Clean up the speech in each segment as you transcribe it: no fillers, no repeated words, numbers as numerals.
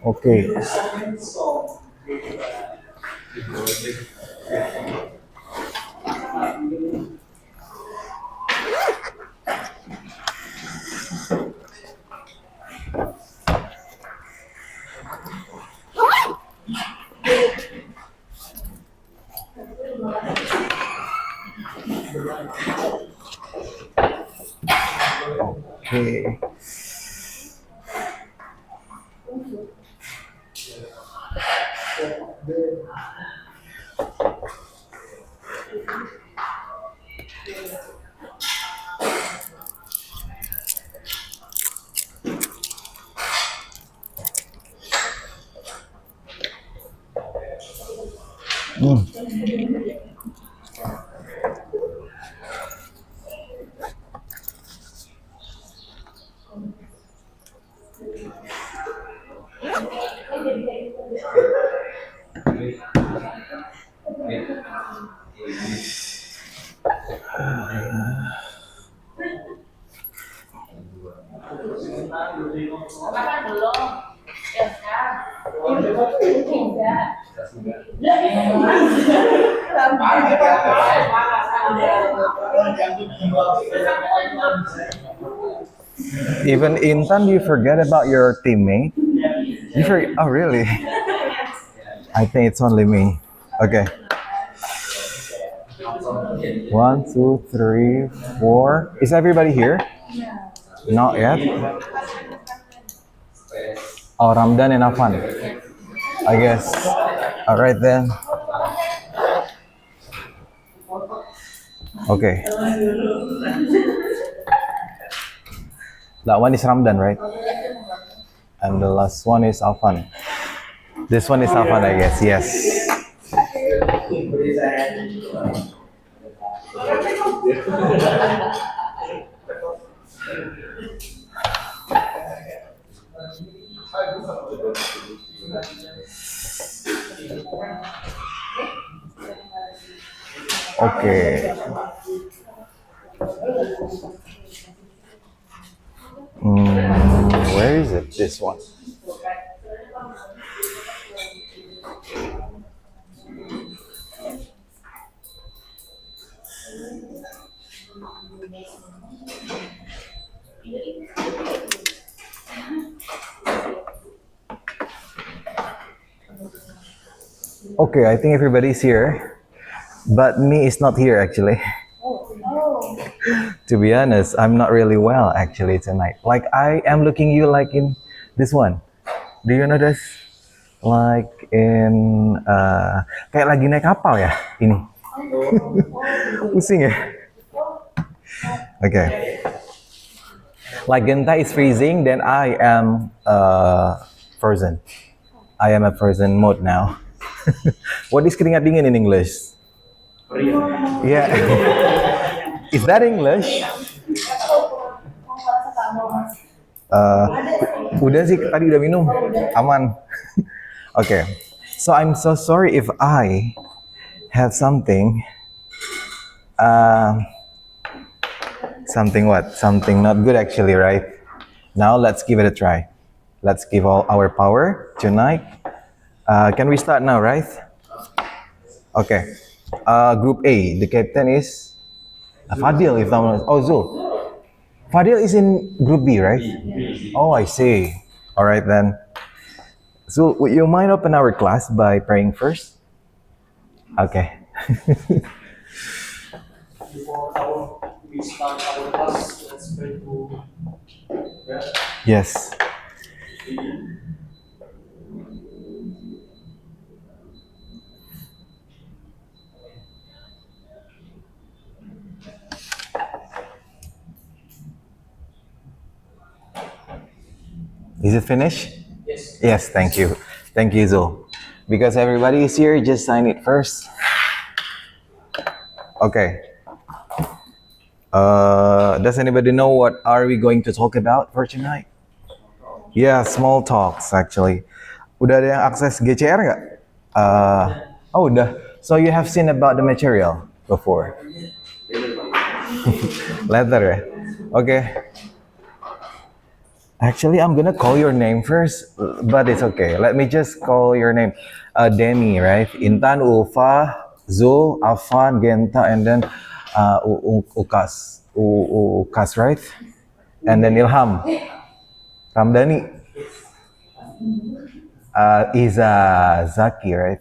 Okay. Okay. Even Intan, you forget about your teammate? You forget? Oh, really? I think it's only me. Okay. 1, 2, 3, 4. Is everybody here? Not yet. Oh, Ramdan and Afan. I guess. All right then. Okay. That one is Ramdan, right? And the last one is Afan. This one is Afan, I guess. Yes. Okay. Where is it? This one. Okay, I think everybody's here, but me is not here actually. To be honest, I'm not really well actually tonight. Like I am looking you like in this one. Do you notice? Like in kayak lagi naik kapal ya ini. Pusing ya. Okay. Like Genta is freezing, then I am frozen. I am a frozen mode now. What is keringat dingin in English? Yeah. Is that English? Udah sih, tadi udah minum. Aman. Okay. So I'm so sorry if I have something. Something what? Something not good actually, right? Now let's give it a try. Let's give all our power tonight. Can we start now, right? Okay. Group A, the captain is Fadil, if I'm not. Oh, Zul. Fadil is in Group B, right? Oh, I see. All right then. Zul, would you mind open our class by praying first? Okay. Before we start our class, let's pray to God. Yes. Is it finished? Yes. Yes, thank you. Thank you, Zul. Because everybody is here, just sign it first. Okay. Does anybody know what are we going to talk about for tonight? Yeah, small talks actually. Udah ada yang akses GCR nggak? Oh, udah. So you have seen about the material before? Letter ya? Okay. Actually, I'm gonna call your name first, but it's okay. Let me just call your name. Demi, right? Intan, Ulfa, Zul, Afan, Genta, and then Ukas. Ukas, right? And then Ilham, Ramdhani, Iza, Zaki, right?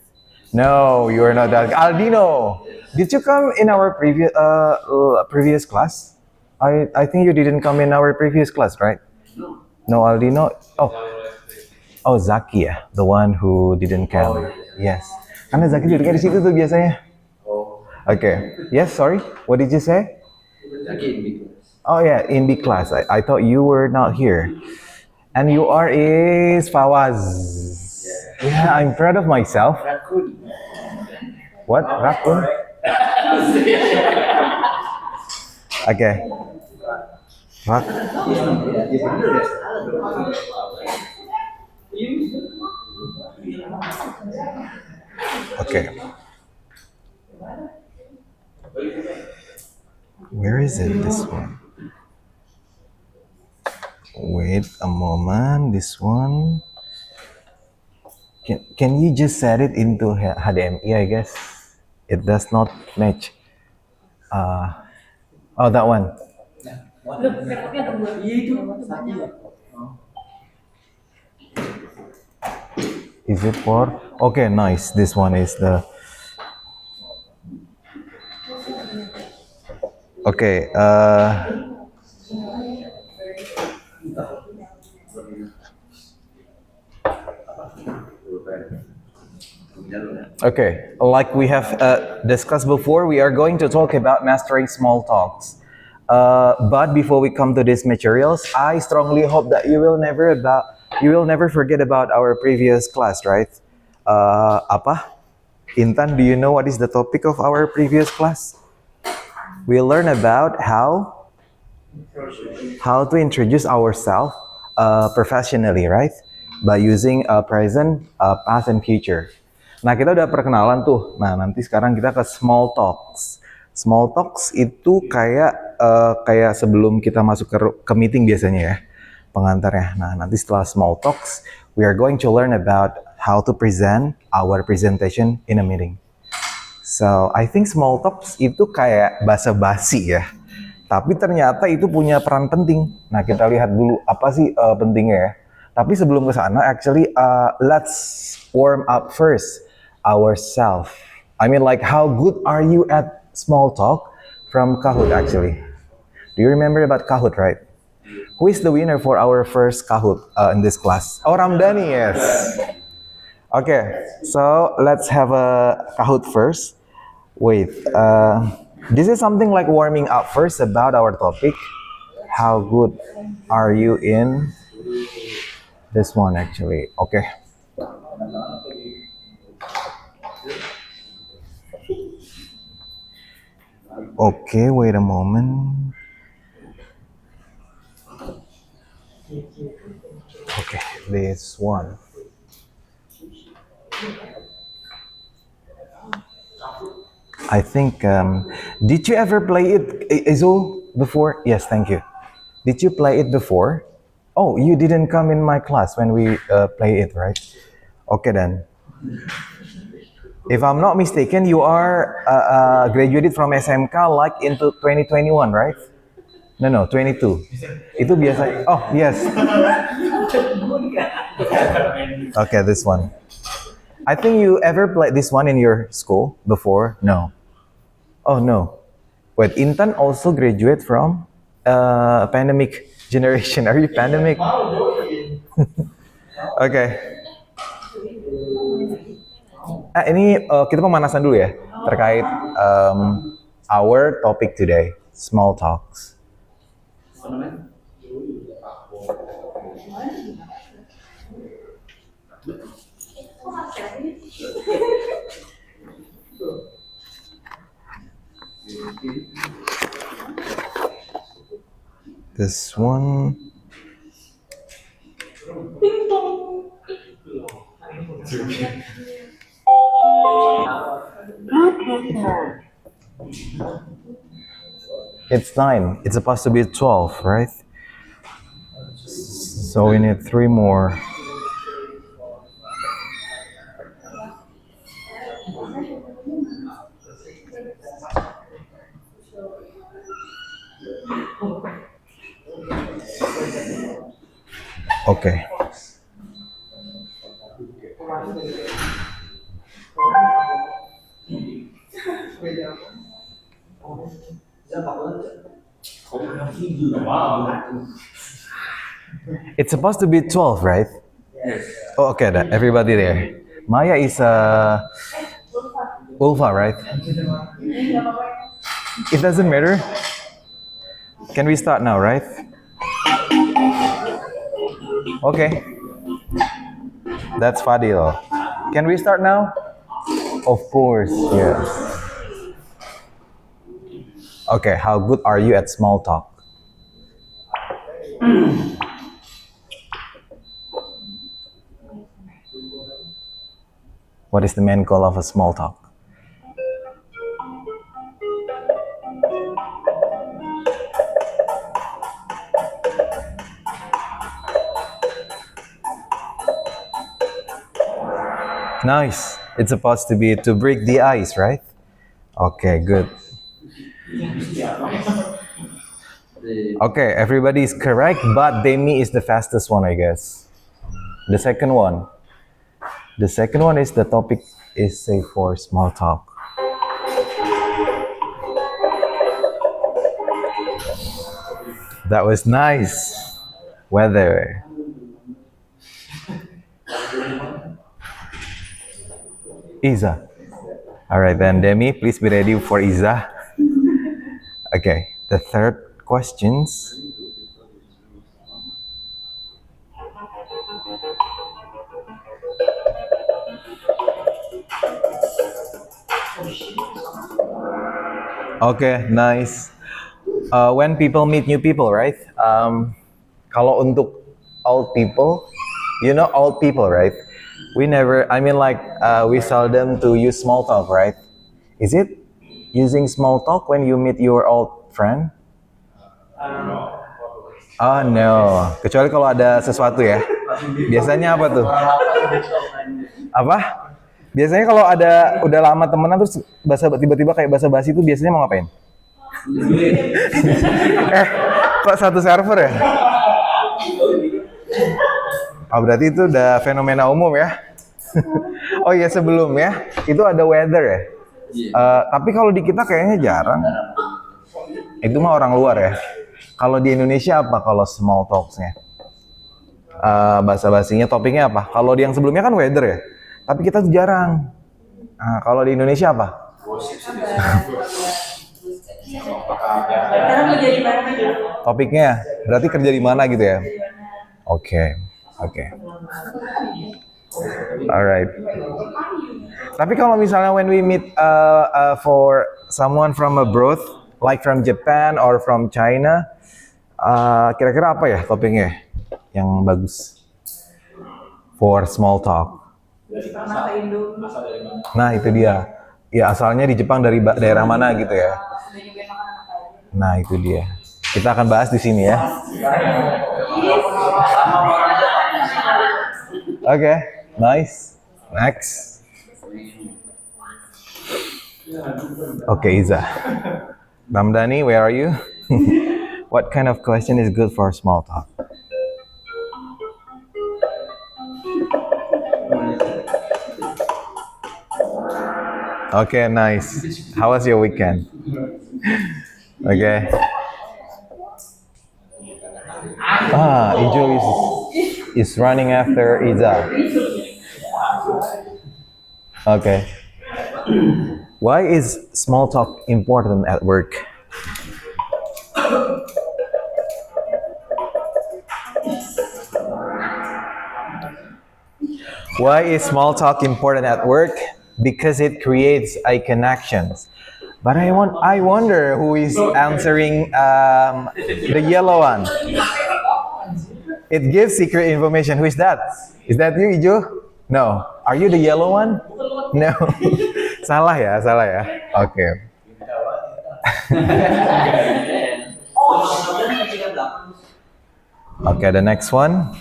No, you are not that. Aldino, did you come in our previous class? I think you didn't come in our previous class, right? No, Aldino. Oh, Zaki ya, the one who didn't come. Yes. Karena Zaki duduknya di situ tuh biasanya. Okay. Yes, sorry. What did you say? Oh yeah, in the class. I thought you were not here. And you are is Fawaz. Yeah, I'm proud of myself. What? Raccoon? Okay. Rak. Okay. Where is it? This one. Wait a moment. This one. Can you just set it into HDMI? I guess it does not match. Oh, that one. Is it for? Okay, nice. This one is the. Okay. Okay, like we have discussed before, we are going to talk about mastering small talks. But before we come to these materials, I strongly hope that you will never forget about our previous class, right? Apa? Intan, do you know what is the topic of our previous class? We learn about how to introduce ourselves professionally, right? By using present, past, and future. Nah, kita udah perkenalan tuh. Nah, nanti sekarang kita ke small talks. Small talks itu kayak sebelum kita masuk ke meeting biasanya ya, pengantarnya. Nah, nanti setelah small talks, we are going to learn about how to present our presentation in a meeting. So, I think small talks itu kayak basa-basi ya. Tapi ternyata itu punya peran penting. Nah, kita lihat dulu apa sih pentingnya ya. Tapi sebelum ke sana, actually, let's warm up first ourselves. I mean, like, how good are you at small talk from Kahoot, actually? Do you remember about Kahoot, right? Who is the winner for our first Kahoot in this class? Oh, Ramdhani, yes. Okay, so let's have a Kahoot first. Wait, this is something like warming up first about our topic. How good are you in this one, actually? Okay. Okay, wait a moment. Okay, this one. I think, did you ever play it, Izul, before? Yes, thank you. Did you play it before? Oh, you didn't come in my class when we play it, right? Okay then. If I'm not mistaken, you are graduated from SMK like into 2021, right? No, 22. Itu biasa. Oh, yes. Okay, this one. I think you ever played this one in your school before? No. Oh, no. Wait, Intan also graduate from pandemic generation. Are you pandemic? Okay. Ini kita pemanasan dulu ya terkait our topic today, small talks. This one. It's 9. It's supposed to be 12, right? So we need 3 more. Okay. It's supposed to be 12, right? Oh, okay, everybody there. Maya is Ulfa, right? It doesn't matter. Can we start now, right? Okay. That's Fadil. Can we start now? Of course, yes. Okay, how good are you at small talk? What is the main goal of a small talk? Nice. It's supposed to be to break the ice, right? Okay, good. Okay, everybody is correct, but Demi is the fastest one, I guess. The second one. The second one is the topic is safe for small talk. That was nice. Weather. Iza. All right then, Demi, please be ready for Iza. Okay, the third questions. Okay, nice. When people meet new people, right? Kalau untuk old people, you know old people, right? We never, I mean like, we seldom to use small talk, right? Is it using small talk when you meet your old friend? Oh no, kecuali kalau ada sesuatu ya. Biasanya apa tuh? Apa? Biasanya kalau ada udah lama temenan terus tiba-tiba kayak basa-basi itu biasanya mau ngapain? Kok satu server ya? Oh, berarti itu udah fenomena umum ya? Oh iya, sebelum ya, itu ada weather ya? Tapi kalau di kita kayaknya jarang. Itu mah orang luar ya. Kalau di Indonesia apa kalau small talks-nya? Basa-basinya topiknya apa? Kalau di yang sebelumnya kan weather ya? Tapi kita tuh jarang. Nah, kalau di Indonesia apa? Topiknya, berarti kerja di mana gitu ya? Oke. Alright. Tapi kalau misalnya when we meet for someone from abroad, like from Japan or from China, kira-kira apa ya topiknya yang bagus for small talk? Nah itu dia. Ya asalnya di Jepang dari daerah mana gitu ya? Nah itu dia. Kita akan bahas di sini ya. Okay, nice. Next. Okay, Iza. Ramdhani, where are you? What kind of question is good for small talk? Okay, nice. How was your weekend? Okay. Ijo is running after Iza. Okay. Why is small talk important at work? Why is small talk important at work? Because it creates eye connections. But I wonder who is answering the yellow one. It gives secret information. Who is that? Is that you, Ijo? No. Are you the yellow one? No. Salah ya. Okay. Okay, the next one.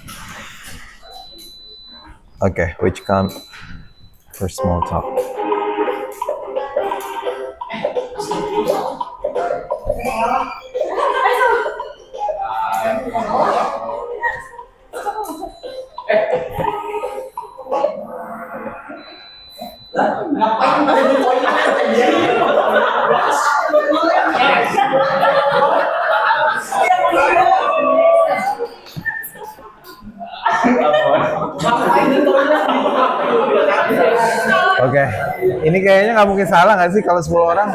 Okay, which come for small talk? Ngapain pada di toilet? Ngapain di toilet? Oke, ini kayaknya nggak mungkin salah nggak sih kalau 10 orang?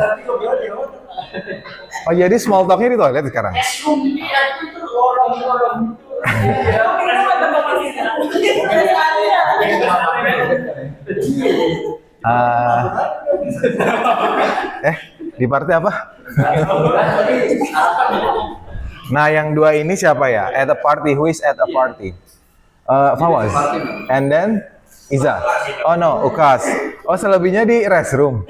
Oh jadi small talknya di toilet sekarang? Ah, di party apa? Nah, yang dua ini siapa ya? At a party, who is at a party? Fawaz. And then Iza. Oh no, Ukas. Oh selebihnya di restroom.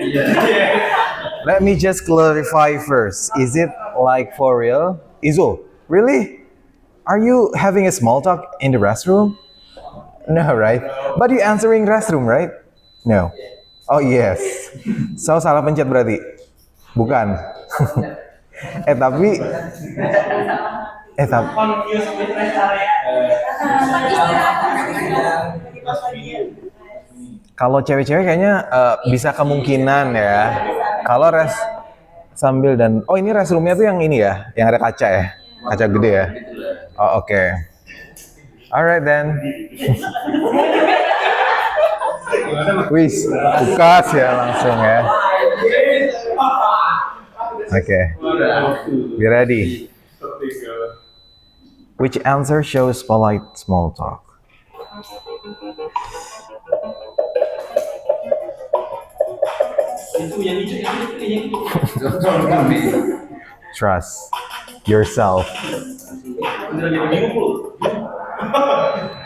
Let me just clarify first. Is it like for real? Izo, really? Are you having a small talk in the restroom? No, right? But you answering restroom, right? No. Oh yes. So salah pencet berarti? Bukan. Tapi Confused with rest area. kalau cewek-cewek kayaknya bisa kemungkinan ya. Kalau sambil dan oh ini restroomnya tuh yang ini ya, yang ada kaca ya, kaca gede ya. Oh oke. Alright then. Wis, bukas ya langsung ya. Oke. Be ready. Which answer shows polite small talk? Itu yang itu. Trust yourself.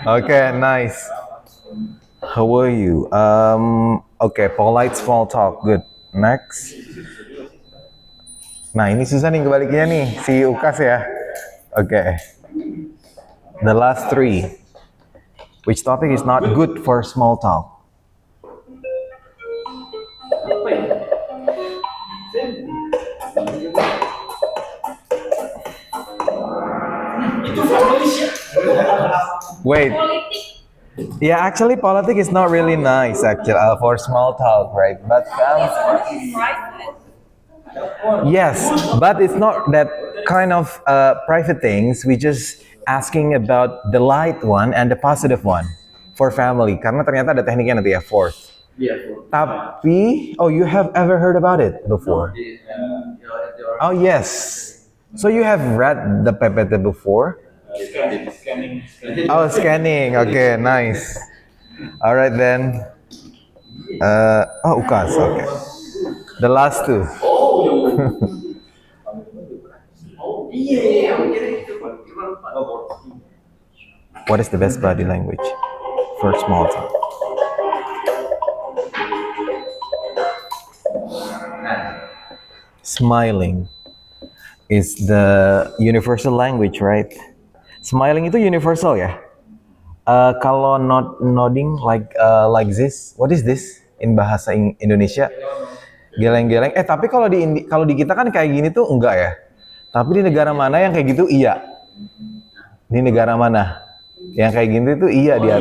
Okay, nice. How are you? Okay, polite small talk. Good. Next. Nah, ini susah nih kebaliknya nih, si Ukas ya. Okay. The last three. Which topic is not good for small talk? Itu Malaysia. Wait. Yeah, actually, politics is not really nice, actually, for small talk, right? But yes, but it's not that kind of private things. We just asking about the light one and the positive one for family. Karena ternyata ada tekniknya nanti ya, fourth. Tapi, oh, you have ever heard about it before? Oh yes. So you have read the PPT before? Scanning. Oh, scanning. Okay, nice. All right then. Oh, Ukas. Okay. The last two. What is the best body language for small talk? Smiling is the universal language, right? Smiling itu universal ya. Kalau nodding like this, what is this in bahasa Indonesia? Geleng-geleng. Tapi kalau di kita kan kayak gini tuh enggak ya. Tapi di negara mana yang kayak gitu iya? Di negara mana yang kayak gini tuh iya dia?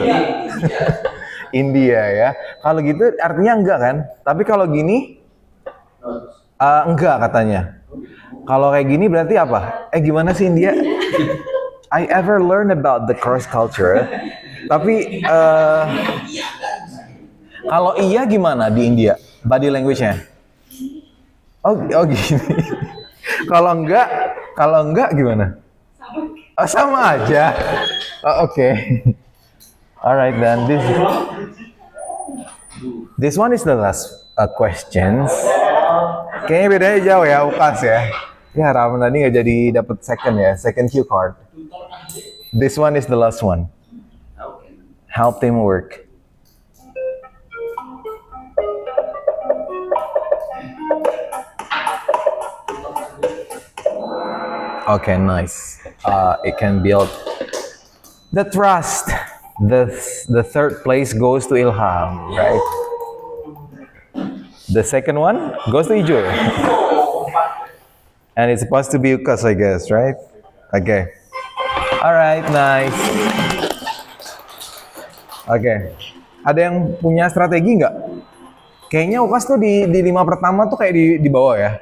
India ya. Kalau gitu artinya enggak kan? Tapi kalau gini enggak katanya. Kalau kayak gini berarti apa? Gimana sih India? I ever learn about the cross culture. Tapi kalau iya gimana di India? Body language-nya? Oh gini. Kalau enggak gimana? Oh, sama aja. Oh, oke. Alright then, this one is the last questions. Kayaknya bedanya jauh ya, Ukas ya. Ya, Rahman tadi nggak jadi dapat second cue card. This one is the last one. Help teamwork. Okay, nice. It can build The trust. The third place goes to Ilham, right? The second one goes to Ijul. And it's supposed to be Ukas, I guess, right? Okay. Alright, nice. Oke. Ada yang punya strategi nggak? Kayaknya Ukas tuh di 5 pertama tuh kayak di bawah ya.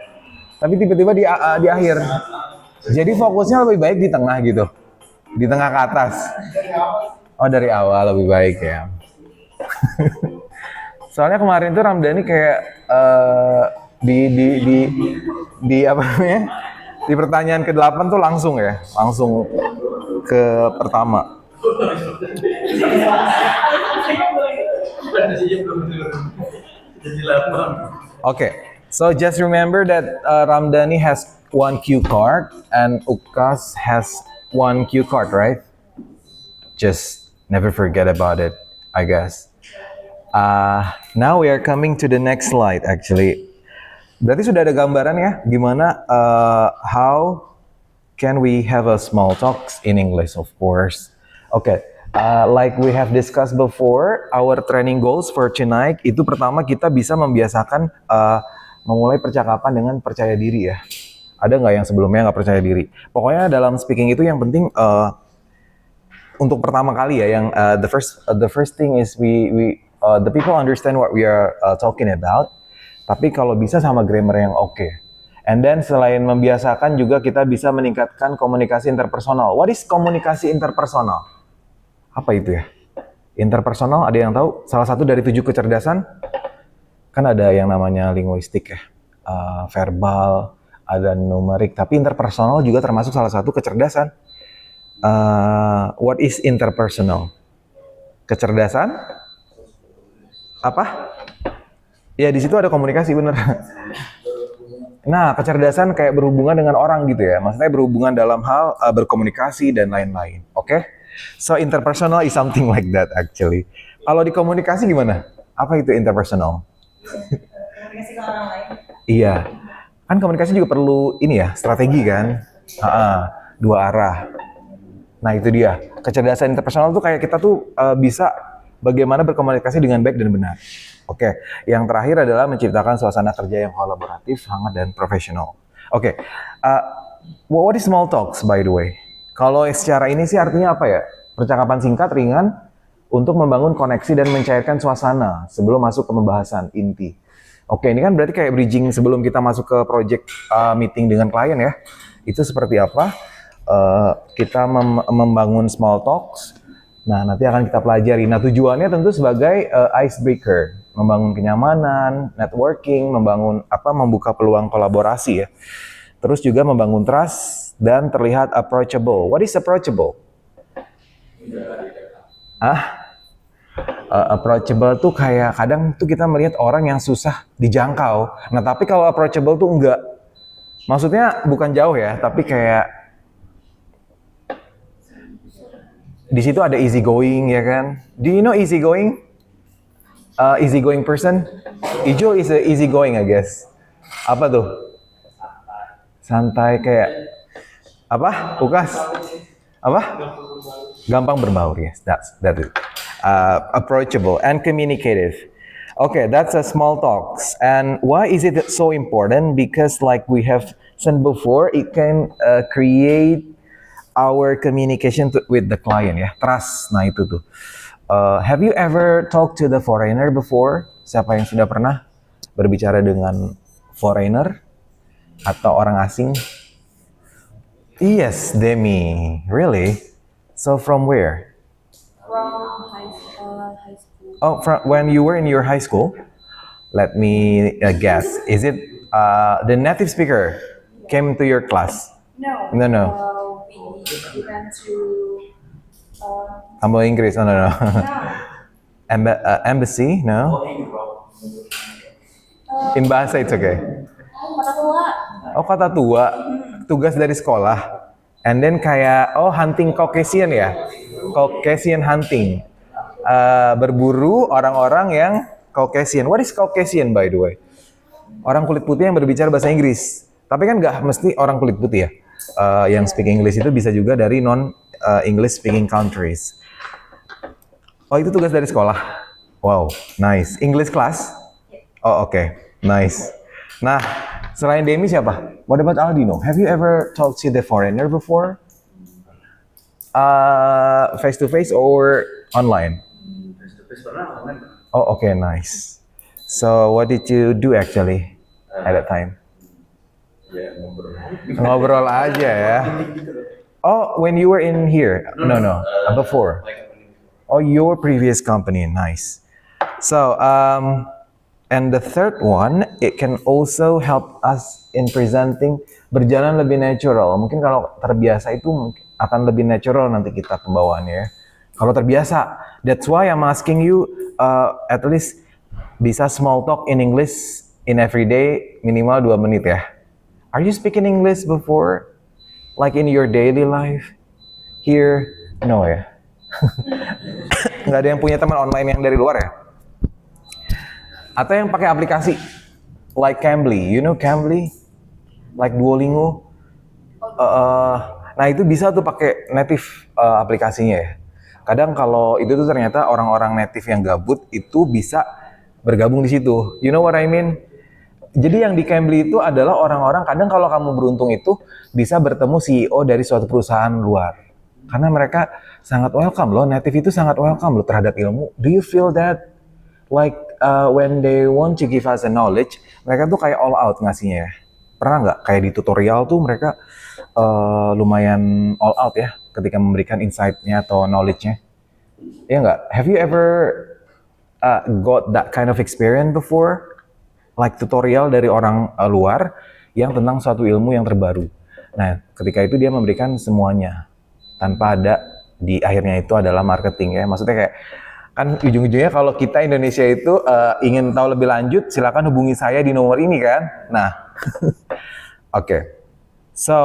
Tapi tiba-tiba di akhir. Jadi fokusnya lebih baik di tengah gitu. Di tengah ke atas. Oh, dari awal lebih baik ya. Soalnya kemarin tuh Ramdhani kayak di apa namanya? Di pertanyaan ke-8 tuh langsung ya, langsung ke pertama. Okay, so just remember that Ramdhani has 1 cue card and Ukas has 1 cue card, right? Just never forget about it, I guess. Now we are coming to the next slide actually. Berarti sudah ada gambaran ya, gimana how can we have a small talks in English, of course. Okay, like we have discussed before, our training goals for tonight itu pertama kita bisa membiasakan memulai percakapan dengan percaya diri ya. Ada nggak yang sebelumnya nggak percaya diri? Pokoknya dalam speaking itu yang penting untuk pertama kali ya, yang the first thing is the people understand what we are talking about. Tapi kalau bisa sama grammar yang oke. And then selain membiasakan juga kita bisa meningkatkan komunikasi interpersonal. What is komunikasi interpersonal? Apa itu ya? Interpersonal, ada yang tahu? Salah satu dari 7 kecerdasan? Kan ada yang namanya linguistik ya. Verbal, ada numerik. Tapi interpersonal juga termasuk salah satu kecerdasan. What is interpersonal? Kecerdasan? Apa? Ya di situ ada komunikasi, bener. Nah, kecerdasan kayak berhubungan dengan orang gitu ya. Maksudnya berhubungan dalam hal berkomunikasi dan lain-lain. Oke? So interpersonal is something like that actually. Kalau di komunikasi gimana? Apa itu interpersonal? Komunikasi ke orang lain. Iya. Kan komunikasi juga perlu ini ya, strategi kan? 2 arah. Nah, itu dia. Kecerdasan interpersonal tuh kayak kita tuh bisa bagaimana berkomunikasi dengan baik dan benar. Oke, yang terakhir adalah menciptakan suasana kerja yang kolaboratif, hangat, dan profesional. Oke, what is small talks by the way? Kalau secara ini sih artinya apa ya? Percakapan singkat, ringan, untuk membangun koneksi dan mencairkan suasana sebelum masuk ke pembahasan inti. Oke, ini kan berarti kayak bridging sebelum kita masuk ke project meeting dengan klien ya. Itu seperti apa? Kita membangun small talks. Nah, nanti akan kita pelajari. Nah, tujuannya tentu sebagai icebreaker, membangun kenyamanan, networking, membuka peluang kolaborasi ya. Terus juga membangun trust dan terlihat approachable. What is approachable? Approachable tuh kayak kadang tuh kita melihat orang yang susah dijangkau. Nah, tapi kalau approachable tuh enggak. Maksudnya bukan jauh ya, tapi kayak di situ ada easy going ya kan? Do you know easy going? Easy going person? Ijo is a easy going I guess. Apa tuh? Santai kayak apa? Ukas? Apa? Gampang berbaur, yes. That is. Approachable and communicative. Okay, that's a small talks. And why is it so important? Because like we have said before, it can create our communication with the client ya, trust. Nah itu tuh. Have you ever talked to the foreigner before? Siapa yang sudah pernah berbicara dengan foreigner atau orang asing? Yes, Demi. Really? So from where? From high school. Oh, from when you were in your high school? Let me guess. Is it the native speaker came to your class? No. No. We went to. Ambil Inggris? No. Yeah. Embassy? No. In bahasa it's okay. Kota tua. Oh, kota tua. Tugas dari sekolah. And then kayak hunting Caucasian ya. Caucasian hunting. Berburu orang-orang yang Caucasian. What is Caucasian by the way? Orang kulit putih yang berbicara bahasa Inggris. Tapi kan nggak mesti orang kulit putih ya. Yang speak English itu bisa juga dari non English speaking countries. Oh, itu tugas dari sekolah. Wow, nice. English class? Oh, oke. Nice. Nah, selain Demi siapa? What about Aldino? Have you ever talked to the foreigner before? Face to face or online? Oh, okay, nice. So, what did you do actually at that time? Ngobrol aja ya. Oh, when you were in here? No, before. Oh, your previous company, nice. So, and the third one, it can also help us in presenting berjalan lebih natural. Mungkin kalau terbiasa itu mungkin akan lebih natural nanti kita pembawaannya ya. Kalau terbiasa, that's why I'm asking you at least bisa small talk in English in every day minimal 2 menit ya. Are you speaking English before? Like in your daily life? Here? No ya? Nggak ada yang punya teman online yang dari luar ya? Atau yang pakai aplikasi? Like Cambly, you know Cambly? Like Duolingo? Nah itu bisa tuh pakai native aplikasinya ya. Kadang kalau itu tuh ternyata orang-orang native yang gabut itu bisa bergabung di situ. You know what I mean? Jadi yang di Cambly itu adalah orang-orang, kadang kalau kamu beruntung itu bisa bertemu CEO dari suatu perusahaan luar. Karena mereka sangat welcome loh, native itu sangat welcome loh terhadap ilmu. Do you feel that? Like when they want to give us a knowledge, mereka tuh kayak all out ngasihnya ya. Pernah nggak kayak di tutorial tuh mereka lumayan all out ya ketika memberikan insight-nya atau knowledge-nya? Iya nggak? Have you ever got that kind of experience before? Like tutorial dari orang luar yang tentang suatu ilmu yang terbaru. Nah, ketika itu dia memberikan semuanya tanpa ada di akhirnya itu adalah marketing ya. Maksudnya kayak kan ujung-ujungnya kalau kita Indonesia itu ingin tahu lebih lanjut, silakan hubungi saya di nomor ini kan. Nah, oke. So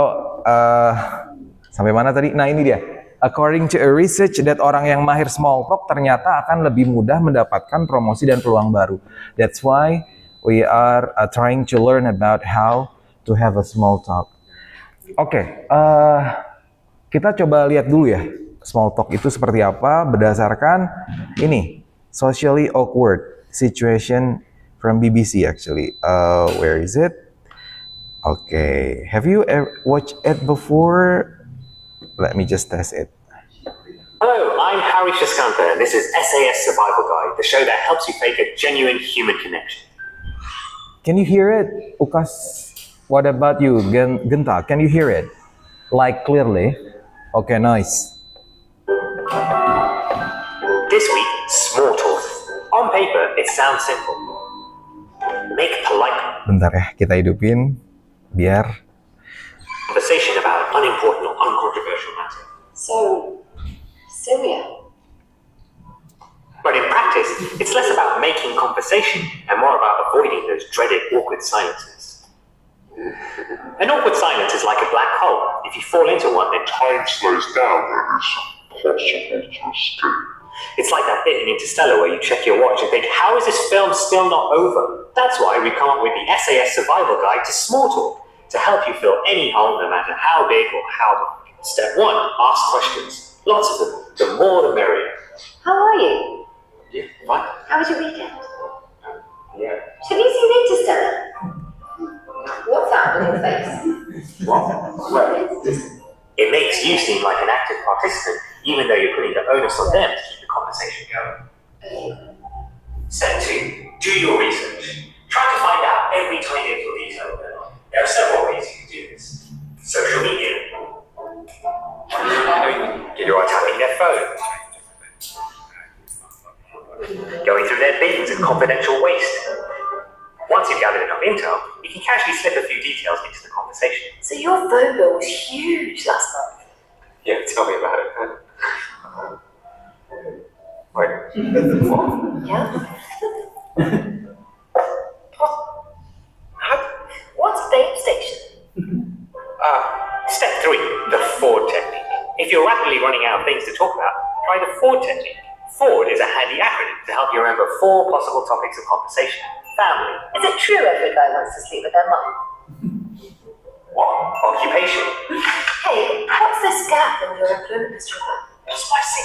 sampai mana tadi? Nah ini dia. According to a research that orang yang mahir small talk ternyata akan lebih mudah mendapatkan promosi dan peluang baru. That's why we are trying to learn about how to have a small talk. Oke, kita coba lihat dulu ya small talk itu seperti apa berdasarkan ini socially awkward situation from BBC actually. Where is it? Okay, have you ever watched it before? Let me just test it. Hello, I'm Harry Shaskampa, and this is SAS Survival Guide, the show that helps you make a genuine human connection. Can you hear it, Ukas? What about you, Genta? Can you hear it? Like clearly? Okay, nice. This week, small talk. On paper, it sounds simple. Make polite Bentar ya, kita hidupin biar. conversation about unimportant or uncontroversial matter. So, Syria. But in practice, it's less about making conversation and more about avoiding those dreaded awkward silences. An awkward silence is like a black hole. If you fall into one, then time slows down and it's possible to escape. It's like that bit in Interstellar where you check your watch and think, how is this film still not over? That's why we come up with the SAS Survival Guide to Small Talk, to help you fill any hole no matter how big or how big. Step 1, ask questions. Lots of them. The more the merrier. How are you? Yeah, fine. How was your weekend? Yeah. Have you seen Interstellar? What's that on your face? Well, it makes you seem like an active participant, even though you're putting the onus on them to keep the conversation going. Step 2, do your research. Try to find out every tiny little detail going on. There are several ways you can do this. Social media. You're tapping their phone. Going through their bins and confidential waste. Once you've gathered enough intel, you can casually slip a few details into the conversation. So your phone bill was huge last month. Yeah, tell me about it. Wait, what? Yeah? What's Babe Station? Step 3, the Ford technique. If you're rapidly running out of things to talk about, try the Ford technique. Ford is a handy acronym to help you remember 4 possible topics of conversation. Family. Is it true every guy wants to sleep with their mum? What? Occupation. Hey, what's this gap in your employment history? Spicy.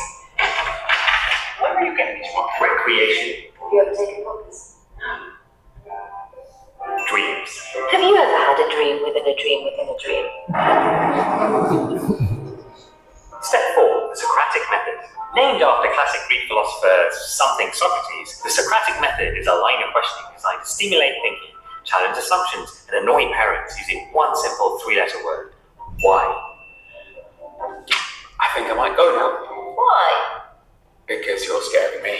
Where are you getting this from? Recreation. Have you ever taken focus? Dreams. Have you ever had a dream within a dream within a dream? Step 4. The Socratic Method. Named after classic Greek philosopher something Socrates, the Socratic Method is a line of questioning designed to stimulate thinking, challenge assumptions, and annoy parents using one simple 3-letter word. Why? I think I might go now. Why? Because you're scaring me.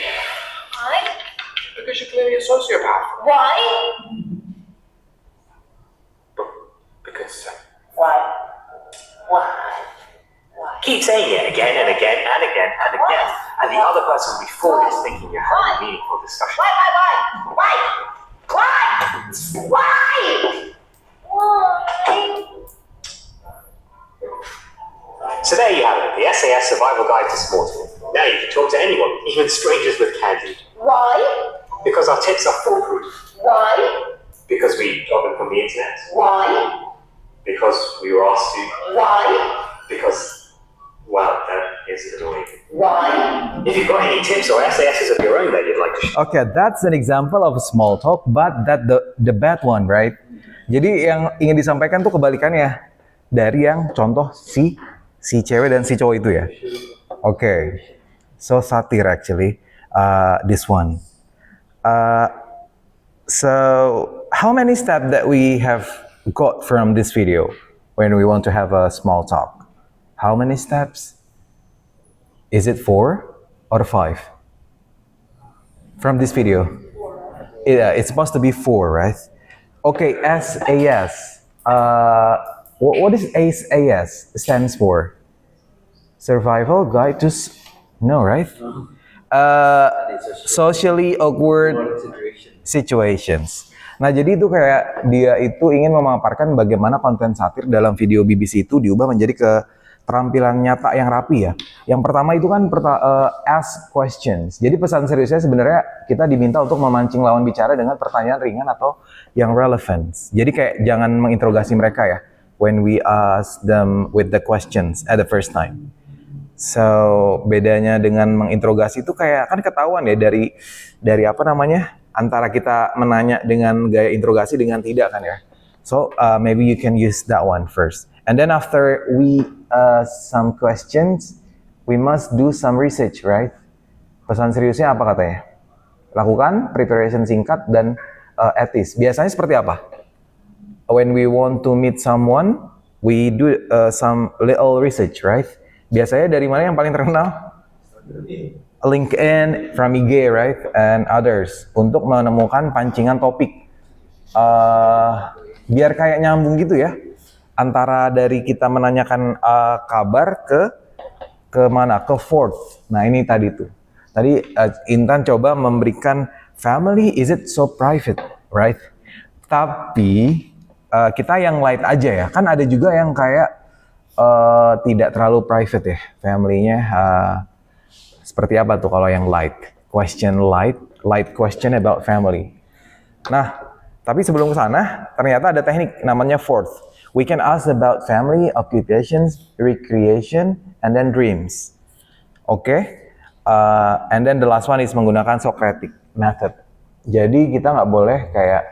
Why? Because you're clearly a sociopath. Why? Because Why? Why? Keep saying it again and again and again and again, and the other person will be fooled into thinking you're having a meaningful discussion. Why? Why? Why? Why? So there you have it, the SAS Survival Guide to Smalltalk. Now you can talk to anyone, even strangers with Candid. Why? Because our tips are foolproof. Why? Because we got them from the internet. Why? Because we were asked to. Why? Because, well, that is annoying. Why? If you've got any tips or SASs of your own that you'd like to share. Okay, that's an example of a small talk, but that the bad one, right? Jadi yang ingin disampaikan tuh kebalikannya dari yang contoh si cewek dan si cowok itu ya. Okay, so satire actually, this one. So how many steps that we have got from this video when we want to have a small talk? How many steps? Is it 4 or 5? From this video? Yeah, it's supposed to be 4, right? Okay, SAS. What is SAS stands for? Survival Guide to... No, right? Socially awkward situations. Nah, jadi itu kayak dia itu ingin memaparkan bagaimana konten satir dalam video BBC itu diubah menjadi keterampilan nyata yang rapi ya. Yang pertama itu kan ask questions. Jadi pesan seriusnya sebenarnya kita diminta untuk memancing lawan bicara dengan pertanyaan ringan atau yang relevant. Jadi kayak jangan menginterogasi mereka ya. When we ask them with the questions at the first time. So bedanya dengan menginterogasi itu kayak kan ketahuan ya dari apa namanya antara kita menanya dengan gaya interogasi dengan tidak kan ya. So maybe you can use that one first. And then after we some questions, we must do some research, right? Pesan seriusnya apa katanya? Lakukan preparation singkat dan etis. Biasanya seperti apa? When we want to meet someone, we do some little research, right? Biasanya dari mana yang paling terkenal? LinkedIn, from IG, right? And others. Untuk menemukan pancingan topik. Biar kayak nyambung gitu ya. Antara dari kita menanyakan kabar ke mana? Ke fourth. Nah ini tadi tuh. Tadi Intan coba memberikan family, is it so private, right? Tapi kita yang light aja ya. Kan ada juga yang kayak tidak terlalu private ya. Family-nya seperti apa tuh kalau yang light? Question light question about family. Nah, tapi sebelum ke sana, ternyata ada teknik namanya fourth. We can ask about family, occupations, recreation, and then dreams. Okay? And then the last one is menggunakan Socratic method. Jadi kita nggak boleh kayak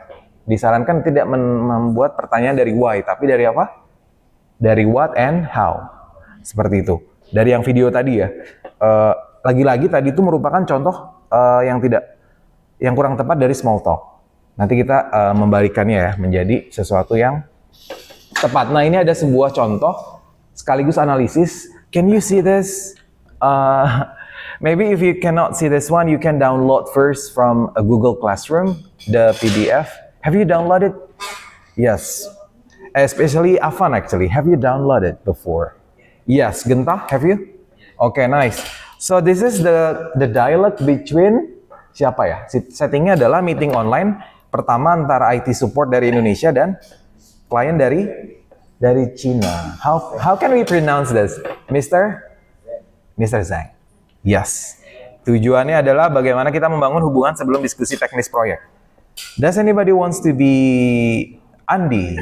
disarankan tidak membuat pertanyaan dari why, tapi dari apa? Dari what and how. Seperti itu. Dari yang video tadi ya. Lagi-lagi tadi itu merupakan contoh yang kurang tepat dari small talk. Nanti kita membalikannya ya menjadi sesuatu yang tepat. Nah ini ada sebuah contoh sekaligus analisis. Can you see this? Maybe if you cannot see this one, you can download first from a Google Classroom, the PDF. Have you downloaded? Yes. Especially Afan actually. Have you downloaded before? Yes. Genta, have you? Okay, nice. So this is the dialogue between siapa ya? Settingnya adalah meeting online pertama antara IT support dari Indonesia dan klien dari Cina. How can we pronounce this, Mr. Zhang? Yes. Tujuannya adalah bagaimana kita membangun hubungan sebelum diskusi teknis proyek. Does anybody wants to be Andi?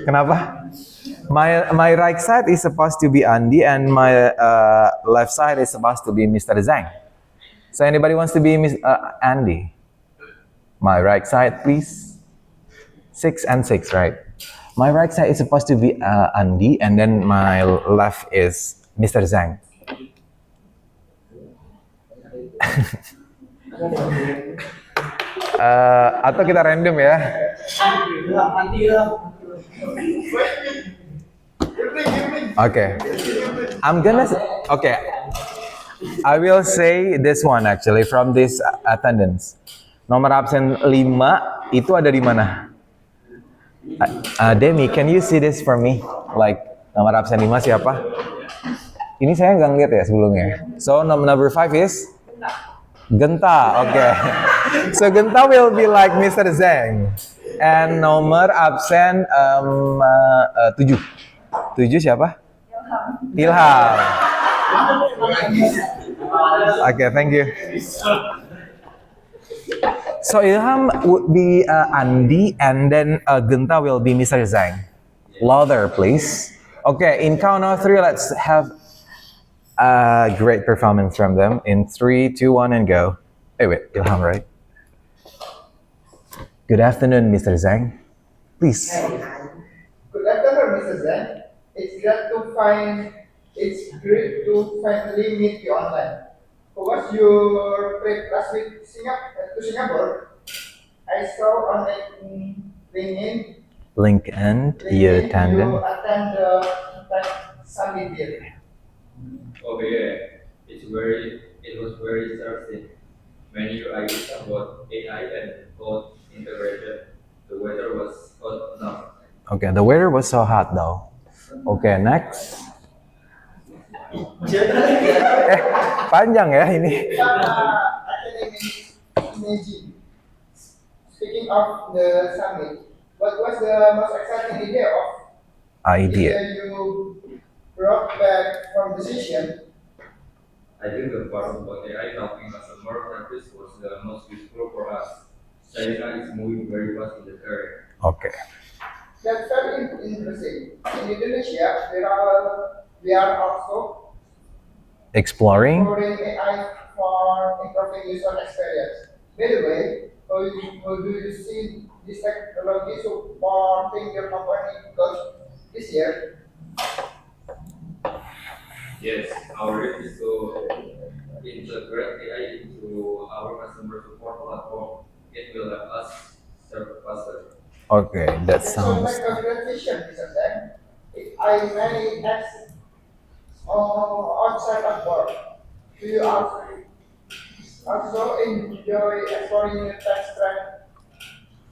Kenapa? My right side is supposed to be Andy, and my left side is supposed to be Mr. Zhang. So anybody wants to be Andy? My right side, please. 6 and 6, right? My right side is supposed to be Andy, and then my left is Mr. Zhang. Atau kita random ya? Okay. Okay. I will say this one actually from this attendance. Nomor absen 5 itu ada di mana? Demi, can you see this for me? Like, nomor absen 5 siapa? Ini saya nggak ngeliat ya sebelumnya. So, number 5 is? Genta, okay. So, Genta will be like Mr. Zhang. And nomor absen 7. 7 siapa? Ilham. Okay, thank you. So Ilham would be Andy, and then Genta will be Mr. Zhang. Louder, please. Okay, in count of 3, let's have a great performance from them. In 3, 2, 1, and go. Hey, wait, Ilham, right? Good afternoon, Mr. Zhang. Please. Good afternoon, Mr. Zhang. It's great to finally meet you online. How was your trip last week to Singapore? I saw on LinkedIn. You attended. You attend the Tech Summit here. Oh yeah, it was very interesting. Many ideas about AI and code integration. The weather was hot enough. Okay, the weather was so hot though. Okay, next. Panjang ya ini. Speaking of the summit, what was the most exciting idea you brought back from the session? I think the part about AI helping customer practice was the most useful for us. China is moving very fast in the area. Okay. That's very interesting. In Indonesia, we are also Exploring. AI for improving user experience. By the way, how do you see this technology supporting your company because this year? Yes, our aim is to integrate AI into our customer support platform. It will help us serve faster. Okay, that So sounds. my congratulations, Mr. Zhang. If I may ask outside of work, do you also enjoy exploring new tech trends?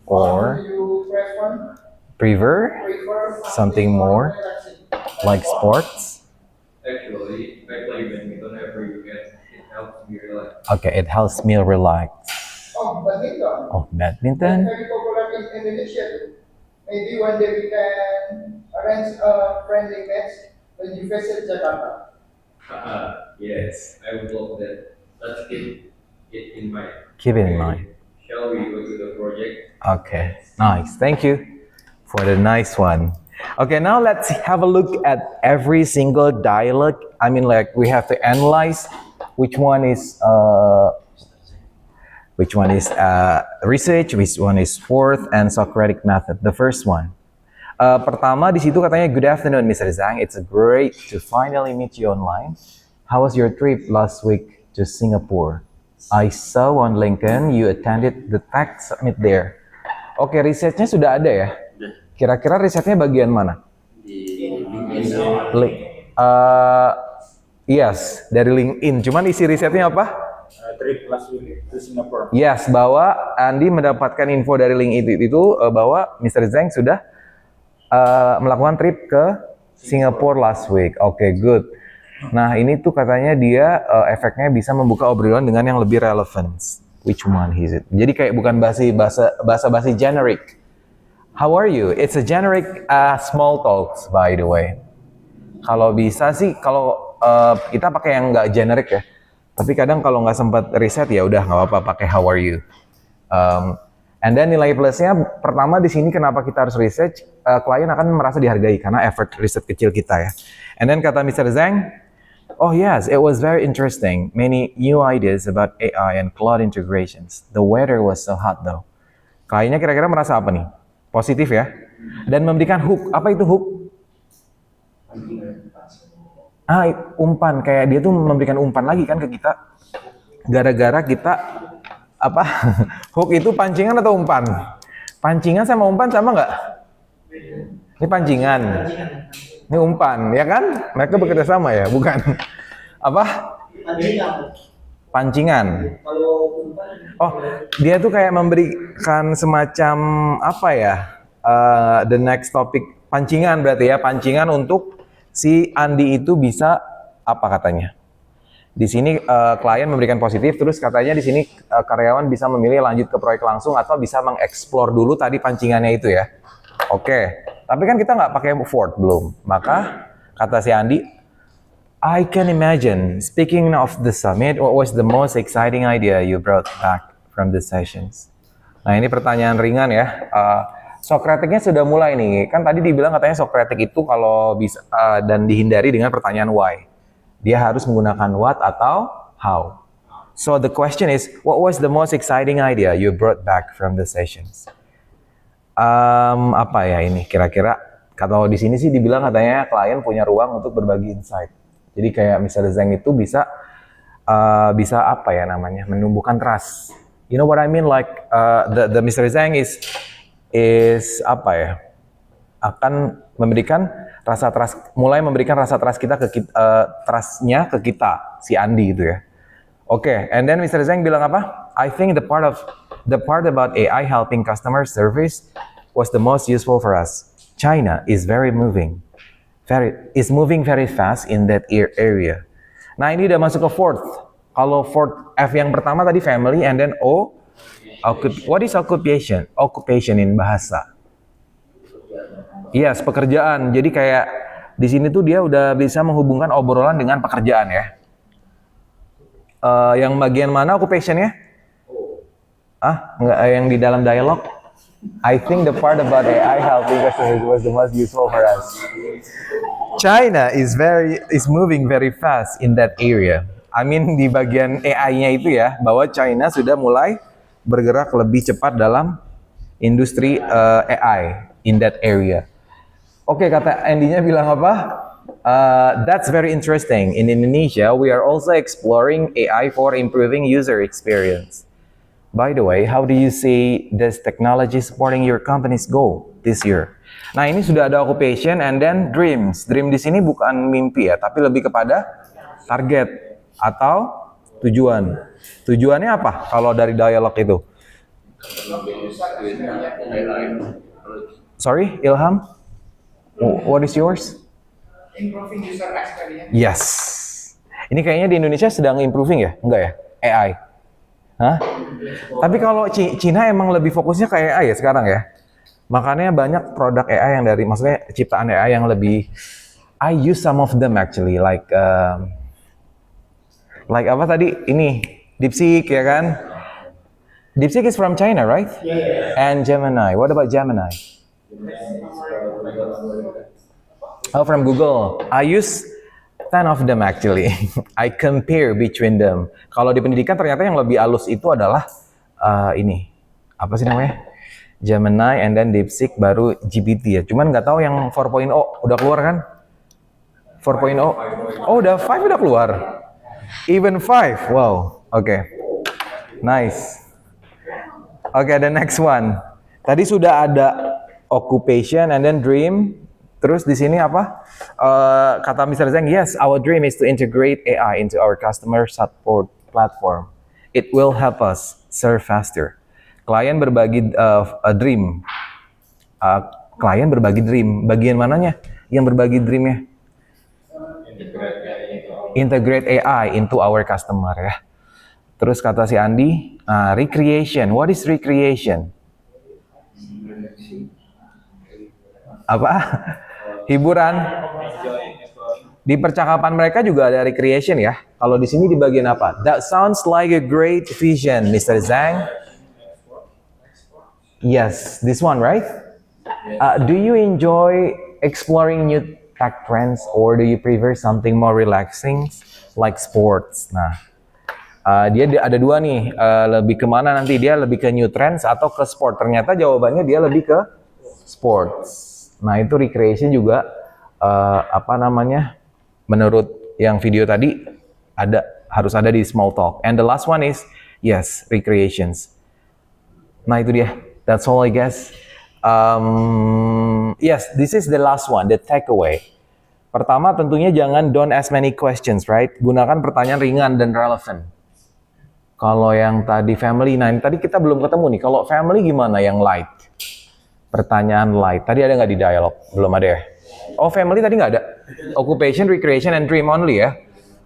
Or do you prefer prefer something more relaxing? like sports? Actually, I play badminton every weekend. It helps me relax. Okay, it helps me relax. Oh, badminton. Oh, badminton? Very popular in Indonesia too. Maybe one day we can arrange a friendly match when you visit Jakarta. Yes, I would love that. Let's keep it in mind. Keep it in mind. Shall we go to the project? Okay, nice. Thank you for the nice one. Okay, now let's have a look at every single dialogue. I mean, like we have to analyze which one is research, which one is fourth, and Socratic method. The first one. Pertama di situ katanya, good afternoon, Mr. Zhang. It's great to finally meet you online. How was your trip last week to Singapore? I saw on LinkedIn you attended the Tech Summit there. Oke, risetnya sudah ada ya? Kira-kira risetnya bagian mana? Yes, dari LinkedIn. Cuman isi risetnya apa? Trip last week to Singapore. Yes, bahwa Andi mendapatkan info dari LinkedIn itu bahwa Mr. Zhang sudah melakukan trip ke Singapore last week. Oke, good. Nah, ini tuh katanya dia efeknya bisa membuka obrolan dengan yang lebih relevan. Which one is it? Jadi kayak bukan basa-basi generic. How are you? It's a generic small talks, by the way. Kalau bisa sih, kalau kita pakai yang nggak generic ya. Tapi kadang kalau nggak sempat riset ya udah nggak apa-apa pakai how are you. And then nilai plusnya pertama di sini kenapa kita harus research, klien akan merasa dihargai karena effort riset kecil kita ya. And then kata Mr. Zhang, oh yes, it was very interesting. Many new ideas about AI and cloud integrations. The weather was so hot though. Kliennya kira-kira merasa apa nih? Positif ya. Dan memberikan hook. Apa itu hook? Umpan. Kayak dia tuh memberikan umpan lagi kan ke kita. Gara-gara kita apa? Hook itu pancingan atau umpan? Pancingan sama umpan sama nggak? Ini pancingan. Ini umpan, ya kan? Mereka bekerja sama ya, bukan? Apa? Pancingan. Oh, dia tuh kayak memberikan semacam apa ya? The next topic pancingan berarti ya, pancingan untuk si Andi itu bisa apa katanya? Di sini klien memberikan positif, terus katanya di sini karyawan bisa memilih lanjut ke proyek langsung atau bisa mengeksplor dulu tadi pancingannya itu ya. Oke, tapi kan kita nggak pakai Ford belum. Maka kata si Andi, I can imagine. Speaking of the summit, what was the most exciting idea you brought back from the sessions? Nah ini pertanyaan ringan ya. Socratic-nya sudah mulai nih. Kan tadi dibilang katanya Socratic itu kalau bisa dan dihindari dengan pertanyaan why. Dia harus menggunakan what atau how. So the question is, what was the most exciting idea you brought back from the sessions? Apa ya ini kira-kira? Kalau di sini sih dibilang katanya klien punya ruang untuk berbagi insight. Jadi kayak Mr. Zhang itu bisa apa ya namanya? Menumbuhkan trust. You know what I mean? Like the Mr. Zhang is apa ya? Akan memberikan rasa trust, mulai memberikan rasa trust kita ke trustnya ke kita, si Andi itu ya. Oke, and then Mr. Zhang bilang apa? I think the part about AI helping customer service was the most useful for us. China is moving very fast in that area. Nah ini udah masuk ke fourth. Kalau fourth F yang pertama tadi family, and then O, what is occupation? Occupation in bahasa. Yes, pekerjaan. Jadi kayak di sini tuh dia udah bisa menghubungkan obrolan dengan pekerjaan ya. Yang bagian mana occupation-nya? Nggak yang di dalam dialog? I think the part about AI helping customers was the most useful for us. China is moving very fast in that area. I mean di bagian AI-nya itu ya, bahwa China sudah mulai bergerak lebih cepat dalam industri AI in that area. Oke, kata Andy-nya bilang apa? That's very interesting. In Indonesia, we are also exploring AI for improving user experience. By the way, how do you see this technology supporting your company's goal this year? Nah, ini sudah ada occupation and then dreams. Dream di sini bukan mimpi ya, tapi lebih kepada target atau tujuan. Tujuannya apa kalau dari dialog itu? Sorry, Ilham? What is yours? Improving user experience. Yes. Ini kayaknya di Indonesia sedang improving ya? Enggak ya? AI? Hah? Tapi kalau Cina emang lebih fokusnya ke AI ya sekarang ya? Makanya banyak produk AI yang maksudnya ciptaan AI yang lebih, I use some of them actually, like apa tadi? Ini, DeepSeek ya kan? DeepSeek is from China, right? Yeah. And Gemini, what about Gemini? Oh, from Google. I use 10 of them actually. I compare between them. Kalau di pendidikan ternyata yang lebih halus itu adalah ini. Apa sih namanya? Gemini and then DeepSeek baru GPT ya. Cuman nggak tahu yang 4.0 udah keluar kan? 4.0. Oh, udah 5 udah keluar. Even 5. Wow. Oke. Nice. Oke, the next one. Tadi sudah ada occupation and then dream. Terus di sini apa? Kata Mr. Zhang, yes, our dream is to integrate AI into our customer support platform. It will help us serve faster. Klien berbagi dream. Klien berbagi dream. Bagian mananya yang berbagi dreamnya? Integrate AI into our customer ya. Terus kata si Andi, recreation. What is recreation? Apa? Hiburan. Di percakapan mereka juga ada recreation ya. Kalau di sini di bagian apa? That sounds like a great vision, Mr. Zhang. Yes, this one, right? Do you enjoy exploring new tech trends or do you prefer something more relaxing like sports? Nah, dia ada dua nih, lebih kemana nanti? Dia lebih ke new trends atau ke sport? Ternyata jawabannya dia lebih ke sports. Nah, itu recreation juga, apa namanya, menurut yang video tadi, harus ada di small talk. And the last one is, yes, recreations. Nah, itu dia. That's all I guess. Yes, this is the last one, the takeaway. Pertama, tentunya don't ask many questions, right? Gunakan pertanyaan ringan dan relevan. Kalau yang tadi family, nah tadi kita belum ketemu nih. Kalau family gimana yang light? Pertanyaan light. Tadi ada nggak di dialog? Belum ada ya? Oh, family tadi nggak ada? Occupation, recreation, and dream only ya?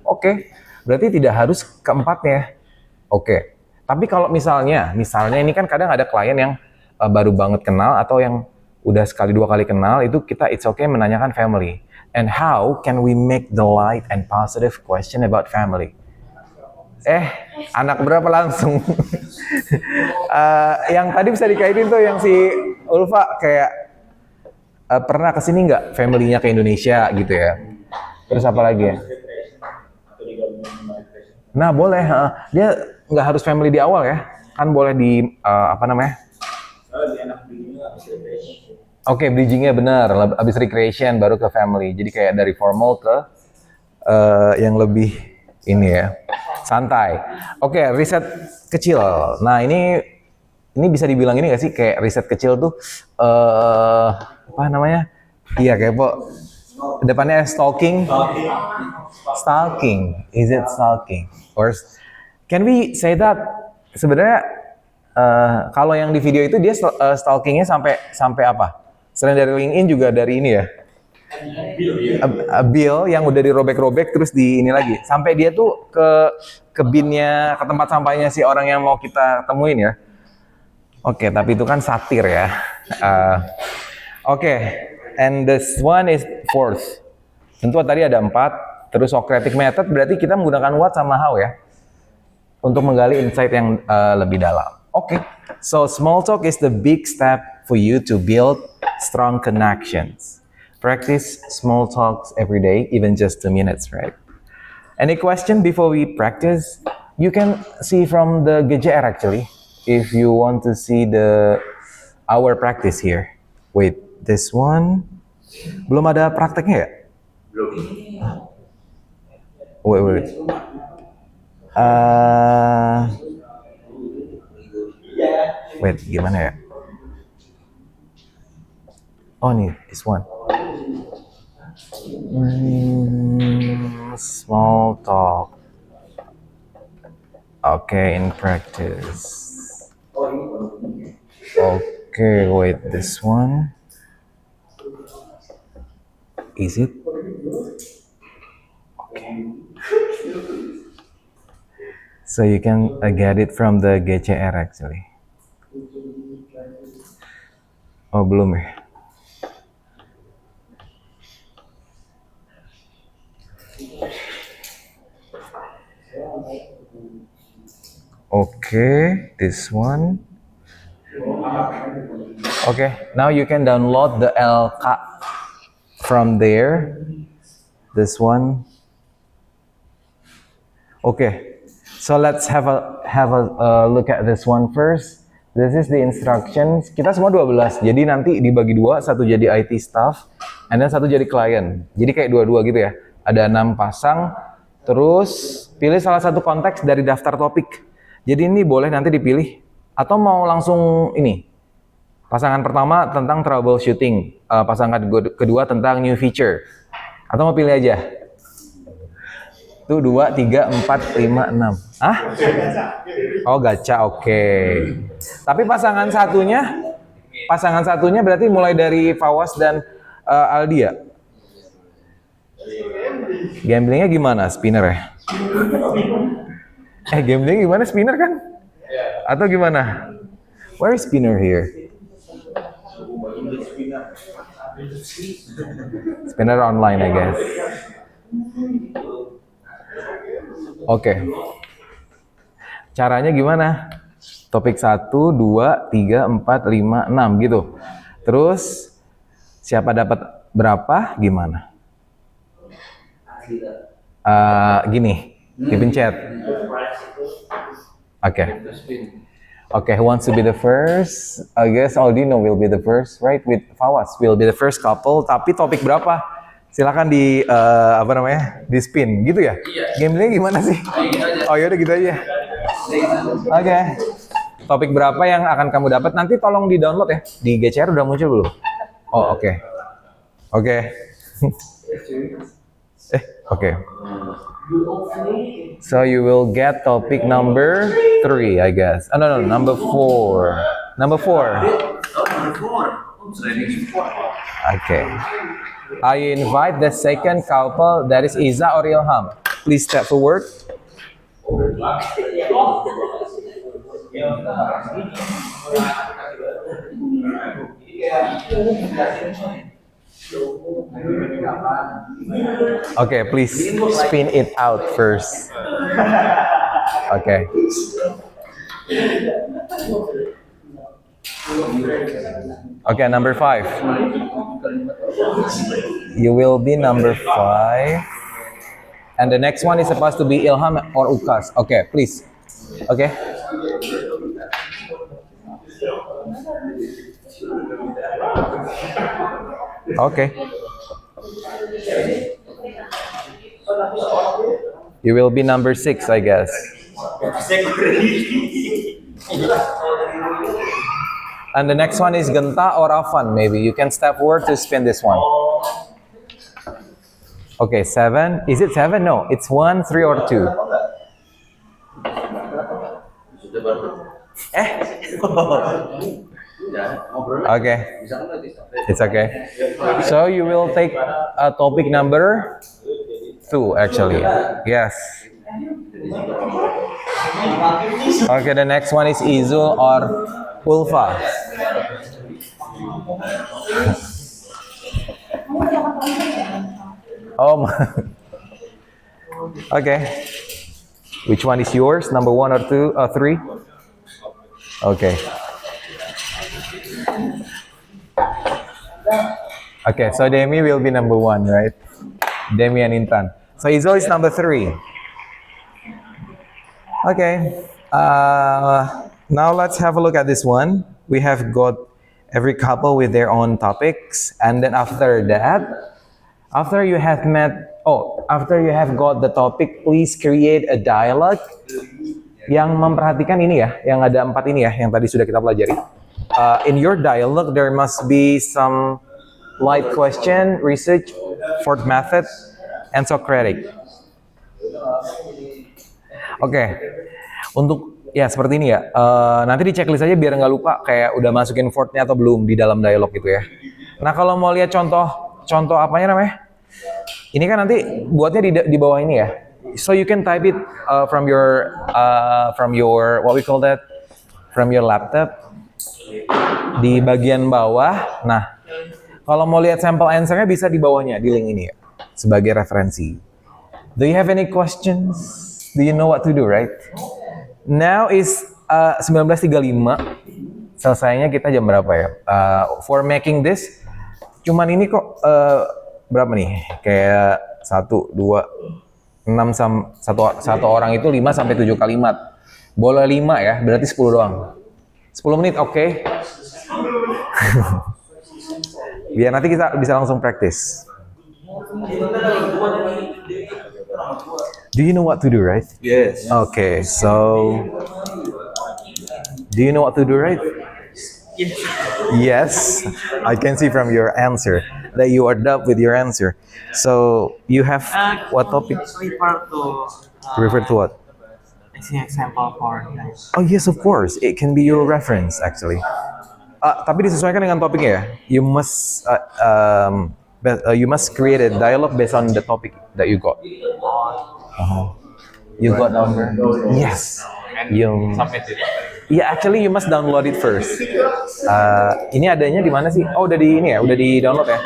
Oke. Berarti tidak harus keempatnya. Oke. Tapi kalau misalnya ini kan kadang ada klien yang baru banget kenal atau yang udah sekali dua kali kenal, itu kita it's okay menanyakan family. And how can we make the light and positive question about family? Anak berapa langsung? Yang tadi bisa dikaitin tuh yang si Ulfa kayak pernah kesini nggak family-nya ke Indonesia gitu ya? Terus apa lagi ya? Nah boleh, dia nggak harus family di awal ya, kan boleh di apa namanya? Oke, bridgingnya benar, abis recreation baru ke family, jadi kayak dari formal ke yang lebih ini ya, santai. Oke, riset kecil. Nah ini bisa dibilang ini nggak sih kayak riset kecil tuh apa namanya? Iya kepo. Depannya stalking. Stalking. Is it stalking? Or can we say that sebenarnya kalau yang di video itu dia stalkingnya sampai apa? Selain dari LinkedIn juga dari ini ya. Bill yang udah dirobek-robek terus di ini lagi sampai dia tuh ke binnya, ke tempat sampahnya si orang yang mau kita temuin ya. Oke, tapi itu kan satir ya. Oke, and this one is fourth. Tentu tadi ada 4. Terus Socratic method berarti kita menggunakan what sama how ya untuk menggali insight yang lebih dalam. Oke, so small talk is the big step for you to build strong connections. Practice small talks every day, even just 2 minutes, right? Any question before we practice? You can see from the GJR actually, if you want to see our practice here. Wait, this one belum ada prakteknya ya? Belum. Wait. Wait, gimana ya? Oh nih, this one. Small talk. Okay, in practice. Okay, wait, this one. Is it? Okay. So you can get it from the GCR actually. Oh, belum ya? Okay, this one. Okay, now you can download the LK from there. This one. Okay, so let's have a look at this one first. This is the instructions. Kita semua 12. Jadi nanti dibagi 2, satu jadi IT staff, and then satu jadi klien. Jadi kayak 2-2 gitu ya. Ada 6 pasang. Terus pilih salah satu konteks dari daftar topik. Jadi ini boleh nanti dipilih atau mau langsung ini. Pasangan pertama tentang troubleshooting, pasangan kedua tentang new feature. Atau mau pilih aja. Tuh 2, 3, 4, 5, 6. Ah? Oh, gacha, oke. Tapi pasangan satunya berarti mulai dari Fawas dan Aldi ya? Gamblingnya gimana? Spinner ya? Gambling gimana? Spinner kan? Atau gimana? Where is spinner here? Spinner online, I guess. Oke. Caranya gimana? Topik 1, 2, 3, 4, 5, 6 gitu. Terus siapa dapat berapa gimana? Gini, dipencet. Oke. Okay, who wants to be the first? I guess Aldino will be the first, right? With Fawaz will be the first couple. Tapi topik berapa? Silakan di di spin, gitu ya? Gameplaynya gimana sih? Oh yaudah gitu aja. Oke. Topik berapa yang akan kamu dapat? Nanti tolong di download ya. Di GCR udah muncul belum? Oh oke. Oke. Oke. So you will get topic number 3, I guess. Oh, no, number 4. Number 4. Okay. I invite the second couple, that is Iza or Ilham. Please step forward. Okay, please spin it out first. Okay. Okay, number 5. You will be number 5. And the next one is supposed to be Ilham or Ukas. Okay, please. Okay. Okay. You will be number 6, I guess. And the next one is Genta or Afan, maybe. You can step forward to spin this one. Okay, 7. Is it 7? No, it's 1, 3, or 2. Okay. It's okay. So you will take topic number 2, actually. Yes. Okay, the next one is Izul or Ulfa. Oh my. Okay. Which one is yours? Number 1 or 2 or 3? Okay. Okay, so Demi will be number 1, right? Demi and Intan. So Izul is number 3. Okay. Now let's have a look at this one. We have got every couple with their own topics, and then after that, after you have got the topic, please create a dialogue yang memperhatikan ini ya, yang ada 4 ini ya, yang tadi sudah kita pelajari. In your dialogue, there must be some light question, research, fourth method, and Socratic. Oke, untuk ya seperti ini ya. Nanti di checklist aja biar nggak lupa kayak udah masukin fourth-nya atau belum di dalam dialog gitu ya. Nah kalau mau lihat contoh apanya namanya? Ini kan nanti buatnya di bawah ini ya. So you can type it from your what we call that, from your laptop di bagian bawah. Nah kalau mau lihat sampel answer-nya bisa di bawahnya di link ini ya sebagai referensi. Do you have any questions? Do you know what to do, right? Now is 19.35. Selesainya kita jam berapa ya? For making this, cuman ini kok berapa nih? Kayak 1, 2, 6 satu orang itu 5 sampai 7 kalimat. Boleh 5 ya, berarti 10 doang. 10 menit, oke? Okay. Biar nanti kita bisa langsung praktis. Do you know what to do, right? Yes. Okay, so do you know what to do, right? Yes. Yes, I can see from your answer that you are done with your answer. So you have what topic? Refer to what? I see example for guys. Oh yes, of course. It can be your reference actually. Tapi disesuaikan dengan topiknya ya. You must create a dialogue based on the topic that you got. You got number? Yes. Submit it. Yeah, actually you must download it first. Ini adanya di mana sih? Oh, udah di ini ya, udah di download ya.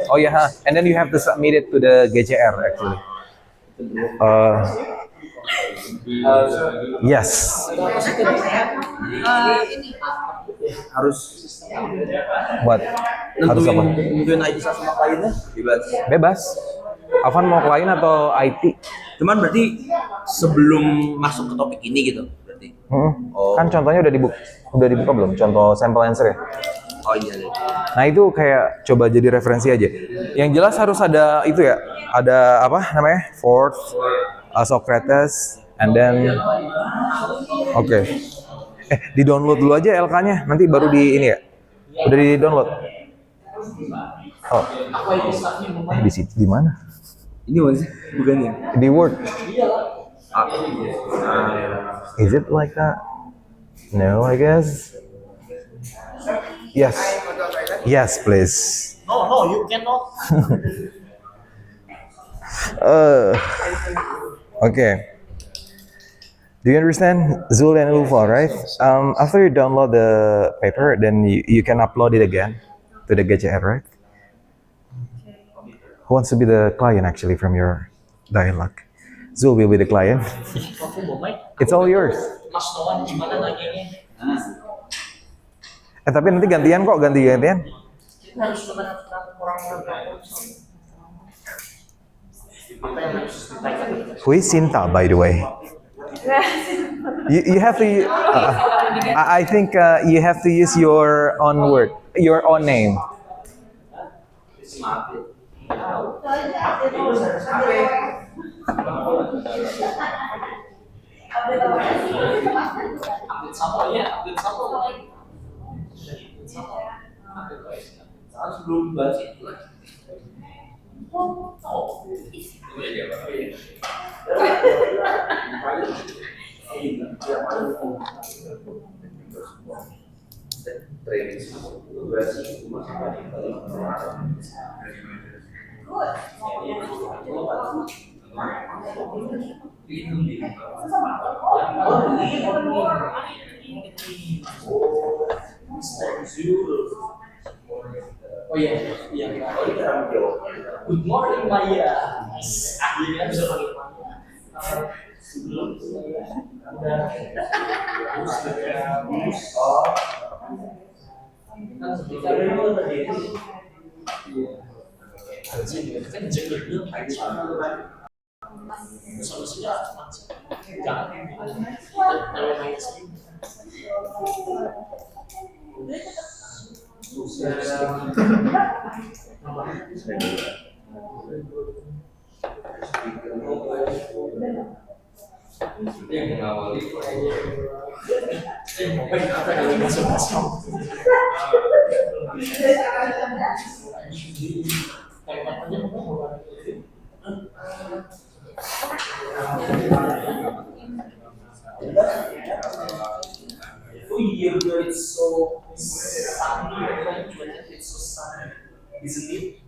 Oh ya, and then you have to submit it to the GCR actually. Yes. Harus What? Harus apa? nentuin IT sama kliennya bebas. Bebas. Afan mau klien atau IT? Cuman berarti sebelum masuk ke topik ini gitu berarti. Oh. Kan contohnya udah dibuka belum? Contoh sampel answer ya. Oh iya. Nah itu kayak coba jadi referensi aja. Yang jelas harus ada itu ya. Ada apa namanya? Ford, Socrates, and then oke. Di download dulu aja LK-nya. Nanti baru di ini ya. Udah di download. Oh. Di mana? Ini mana sih? Bukan ya? Di Word. Is it like that? No, I guess. Yes. Yes, please. No, you cannot. Okay. Do you understand Zul and Ulfa, right? After you download the paper, then you can upload it again to the GCR, right? Who wants to be the client actually from your dialogue? Zul will be the client. It's all yours. Mas Noan gimana nanyanya? Tapi nanti gantian kok, ganti-gantian. Harus dengan orang-orang. Who is Sinta, by the way? You have to. I think you have to use your own word, your own name. Sebelum bahas itu oh iya, good morning Maya. Akhirnya bisa pakai Maya. Sebelum oh iya, it's so sunny, it's so sunny, isn't it?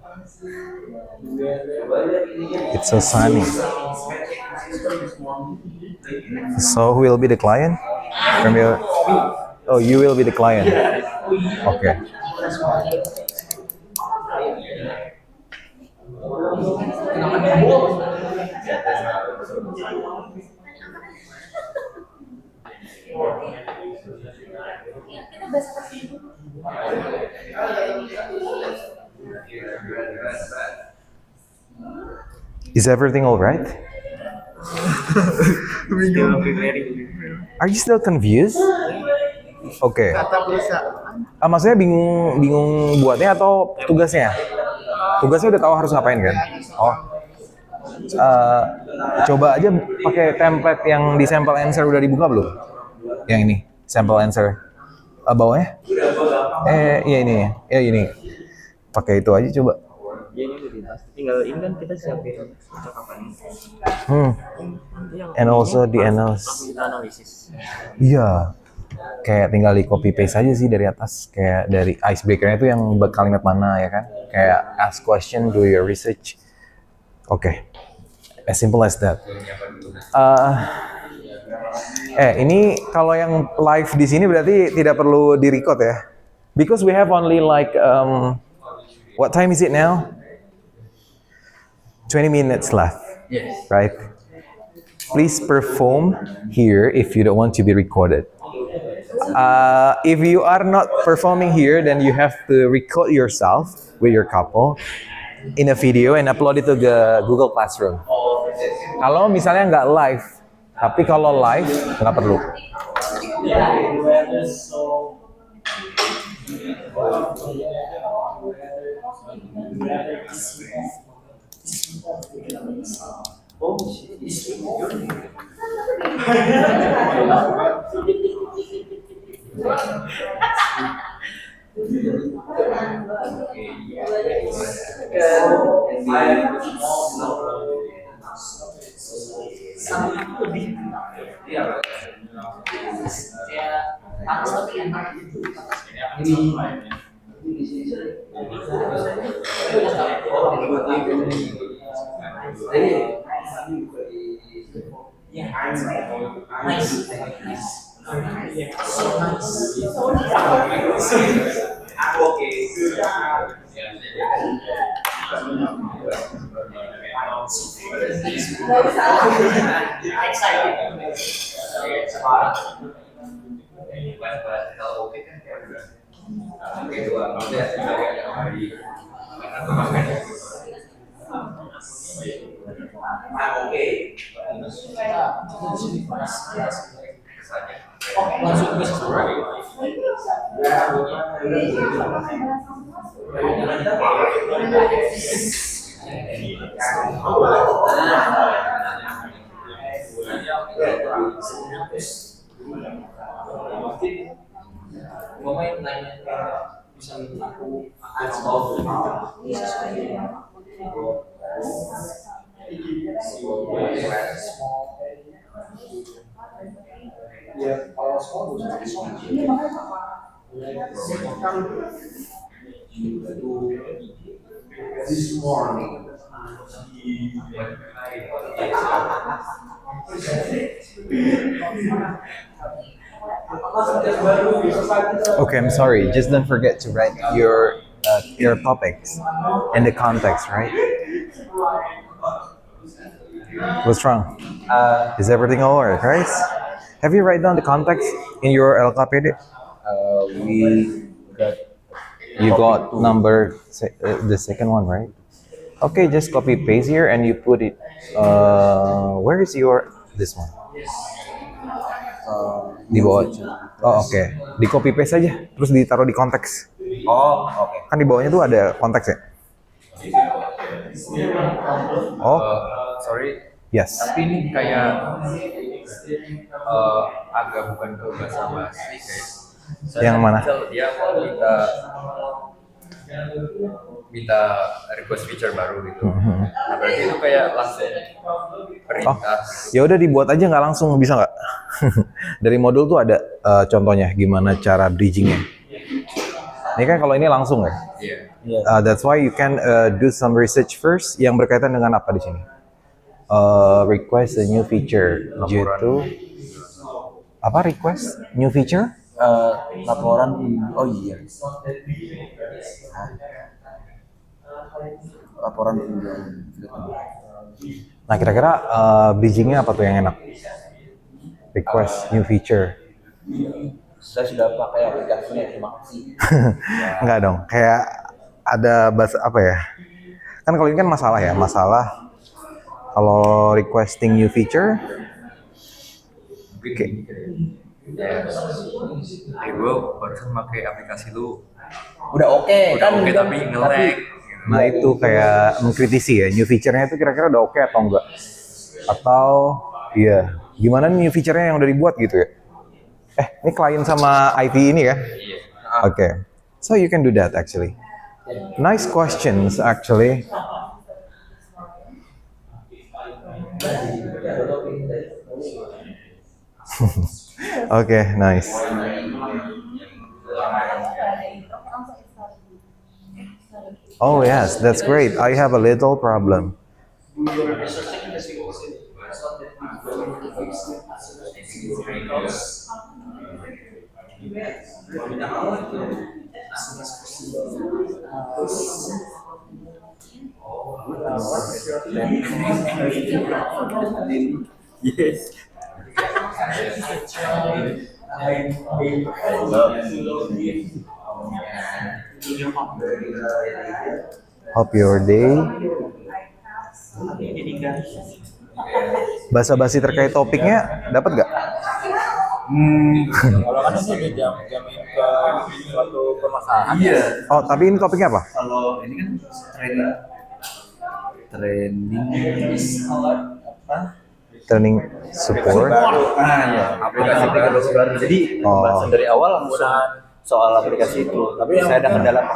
It's so sunny. So who will be the client from your? Oh, you will be the client. Okay. Is everything all right? Are you still confused? Oke. Maksudnya bingung buatnya atau tugasnya? Tugasnya udah tahu harus ngapain kan? Oh. Coba aja pakai template yang di sample answer udah dibuka belum? Yang ini, sample answer. Bawahnya? Iya ini. Ya ini. Pakai itu aja coba. Ya ini udah dibahas. Tinggal ini kan kita siapin percakapan. And also the analysis. Langsung kita analisis. Iya. Kayak tinggal di copy paste aja sih dari atas. Kayak dari icebreaker-nya itu yang kalimat mana ya kan? Kayak ask question, do your research. Oke. As simple as that. Ini kalau yang live di sini berarti tidak perlu di-record ya. Because we have only like what time is it now? 20 minutes left. Yes. Right? please perform here if you don't want to be recorded. If you are not performing here, then you have to record yourself with your couple in a video and upload it to the Google Classroom. Kalau misalnya nggak live, tapi kalau live nggak perlu. Okay, I'm sorry. Just don't forget to write your topics and the context, right? What's wrong? Is everything all right? Have you write down the context in your LKPD? We got You got number the second one, right? Okay, just copy paste here and you put it. Where is your this one? Di bawah. Oh oke. Di copy paste aja, terus ditaruh di konteks. Oh, oke. Kan di bawahnya tuh ada konteks ya. Oh, Sorry, yes. tapi ini kayak agak bukan ke bahasa basi kayak. Yang mana? Dia mau minta request feature baru gitu. Nah, berarti itu kayak langsung Oh, perintah. ya udah dibuat aja nggak langsung bisa nggak? Dari modul tuh ada contohnya gimana cara bridgingnya. Ini kan kalau ini langsung ya. Iya. That's why you can do some research first yang berkaitan dengan apa di sini. Request a new feature. Gitu. Apa request new feature? Laporan, oh iya. Laporan Nah kira-kira bridgingnya apa tuh yang enak? Request new feature. Saya sudah pakai aplikasinya, terima kasih. Enggak dong, kayak ada bahasa apa ya? Kan kalau ini kan masalah ya, masalah kalau requesting new feature. Oke. Ya, gue barusan pakai aplikasi lu. Udah oke, Udah oke tapi nge-lag. Nah itu kayak mengkritisi ya, new feature-nya itu kira-kira udah oke atau enggak? Atau iya, gimana nih new feature-nya yang udah dibuat gitu ya? Ini klien sama IT ini ya? Iya. Okay, so you can do that actually. Nice questions actually. Okay, nice. Oh yes, that's great. I have a little problem. Yes. Hope your day. Basa-basi terkait topiknya dapat nggak? Kalau kan ini udah jamin ke suatu permasalahan. Iya. Oh, tapi ini topiknya apa? Kalau ini kan trending apa? Training support. Ya, aplikasi baru. Jadi pembahasan dari awal langsung soal aplikasi itu. Tapi saya ada kendala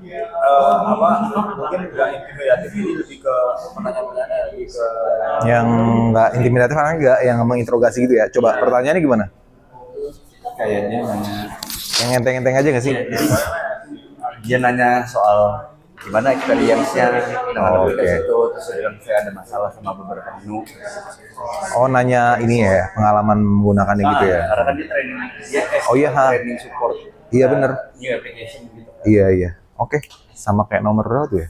mungkin nggak intimidatif, ini lebih ke pertanyaan-pertanyaan lebih ke Yang nggak intimidatif karena nggak yang menginterogasi gitu ya. Coba pertanyaannya gimana? kayaknya nanya. Yang enteng-enteng aja nggak sih? Dia nanya soal gimana experience-nya dengan Oh, aplikasi oke. itu, terus saya bilang saya ada masalah sama beberapa menu. Oh, nanya ini ya, pengalaman menggunakannya gitu ya. Karena kan dia training, dia Oh iya, ha. training support. Iya bener. New application gitu. Iya. Oke, sama kayak nomor berapa tuh ya?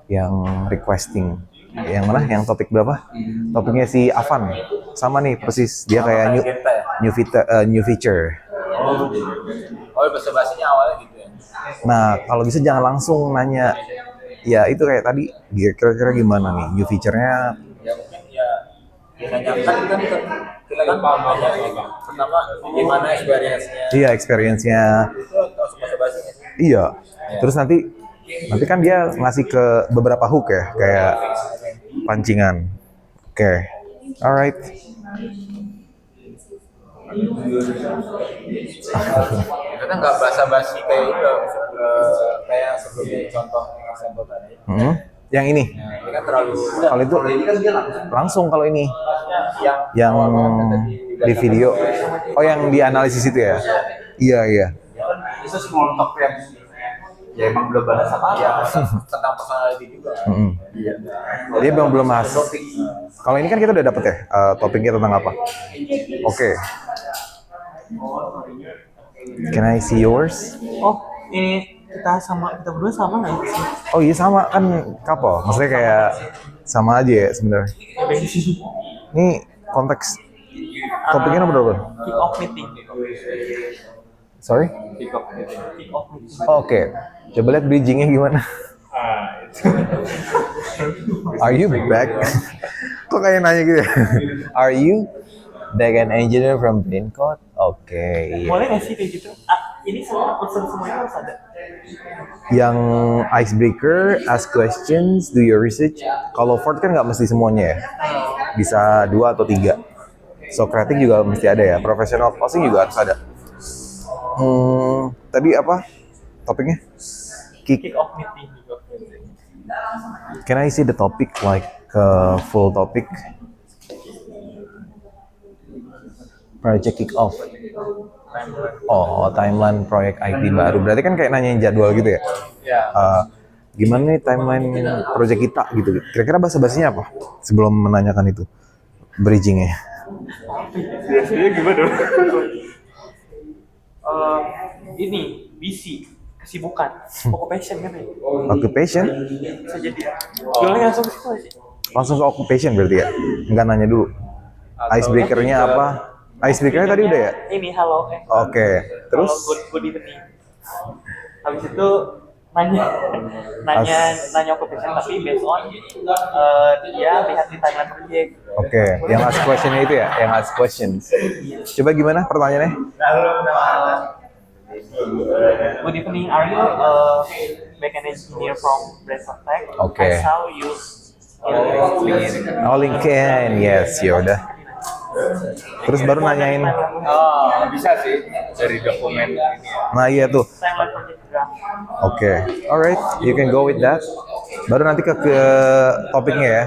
Yang requesting. Yang mana? Yang topik berapa? Topiknya si Avan. Sama nih persis. Dia kayak new feature. Oh, bahasa bahasanya awalnya gitu ya. Nah, kalau bisa jangan langsung nanya. Ya itu kayak tadi. Kira-kira gimana nih new feature-nya? Ya mungkin ya nanyakan kan kita kan paham aja. Pertama gimana experience-nya. Iya, experience-nya. Itu langsung bahasa bahasanya. Iya. Terus nanti kan dia ngasih ke beberapa hook ya, kayak pancingan. Oke. Alright. Kita nggak basa-basi kayak itu, kayak sebelumnya contoh example tadi. Yang ini. Nah, ini kan terlalu. Kalau itu ini kan dia langsung kalau ini yang yang di video. Oh, yang dianalisis itu ya? Iya. itu small talk yang ya emang belum bahas apa ya tentang personality juga. Iya. Dia belum bahas. Kalau ini kan kita udah dapet ya topiknya tentang apa? Oke. Can I see yours? Oh, ini kita berdua sama nggak sih? Oh iya sama kan couple. Maksudnya kayak sama aja ya sebenarnya. Ini konteks topiknya nomor berapa? Kick off meeting. Sorry? Kick off meeting. Oke. Coba lihat bridgingnya gimana. Are you back? Kok kayak nanya gitu ya? Are you back an engineer from Braincode? Oke. Iya. Boleh nggak sih kayak gitu? Ini semua unsur semuanya harus ada. Yang icebreaker, ask questions, do your research. Kalau Ford kan nggak mesti semuanya ya. Bisa 2 atau 3. Socratic juga mesti ada ya. Professional closing juga harus ada. Tadi apa topiknya? Kick off meeting juga. Can I see the topic like full topic? Project kick off. Oh, timeline proyek IT baru. Berarti kan kayak nanyain jadwal gitu ya? Gimana nih timeline proyek kita gitu? Kira-kira bahasa-bahasanya apa? Sebelum menanyakan itu, bridgingnya. Biasanya gimana? Ini busy, kesibukan, occupation kan ya? Occupation? Bisa jadi ya. Boleh langsung ke situ aja. Langsung ke occupation berarti ya? Nggak nanya dulu. Icebreaker-nya apa? Icebreaker-nya tadi udah ya? Ini halo. Oke. Terus? Halo, good evening. Habis itu nanya occupation tapi based on dia lihat di timeline project. Oke, yang ask question-nya itu ya? Yang ask questions. Coba gimana pertanyaannya? Good evening, are you backend engineer from Braincode Tech? Okay. I saw you Oh, LinkedIn. Yes, yaudah. Terus baru nanyain. Oh, bisa sih dari dokumen ini ya. Nah iya tuh. timeline project draft. Oke, alright, you can go with that. Baru nanti ke topiknya ya.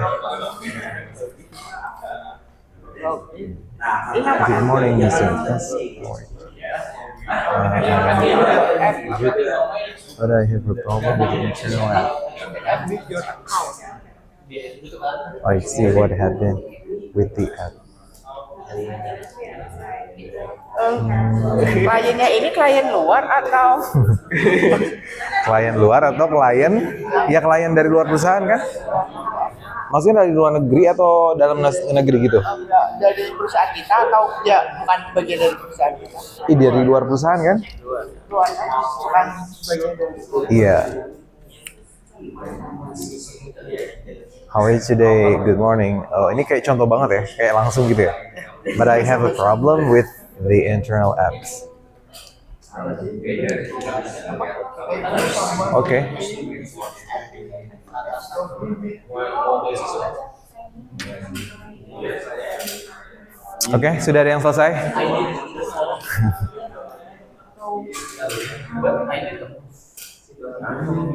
Good morning, Mr. But I have a problem with the internal app. I see what happened with the app. Kliennya ini klien luar atau Klien luar atau klien? Ya klien dari luar perusahaan kan? Maksudnya dari luar negeri atau dalam negeri gitu? Dari perusahaan kita atau ya bukan bagian dari perusahaan kita? Dari luar perusahaan kan? Luar bukan bagian dari. Iya. How are you today? Good morning. Oh, ini kayak contoh banget ya, kayak langsung gitu ya. But I have a problem with the internal apps. Oke. Oke, sudah ada yang selesai?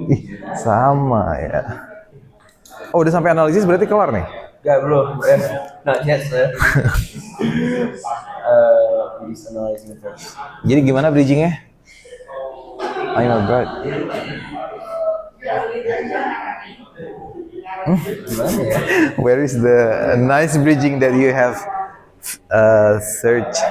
Ih, sama ya. Oh, udah sampai analisis berarti kelar nih? Enggak, belum. Not yet, sir. Please analyzing first. Jadi gimana bridgingnya? I know God. Gimana ya? Where is the nice bridging that you have searched?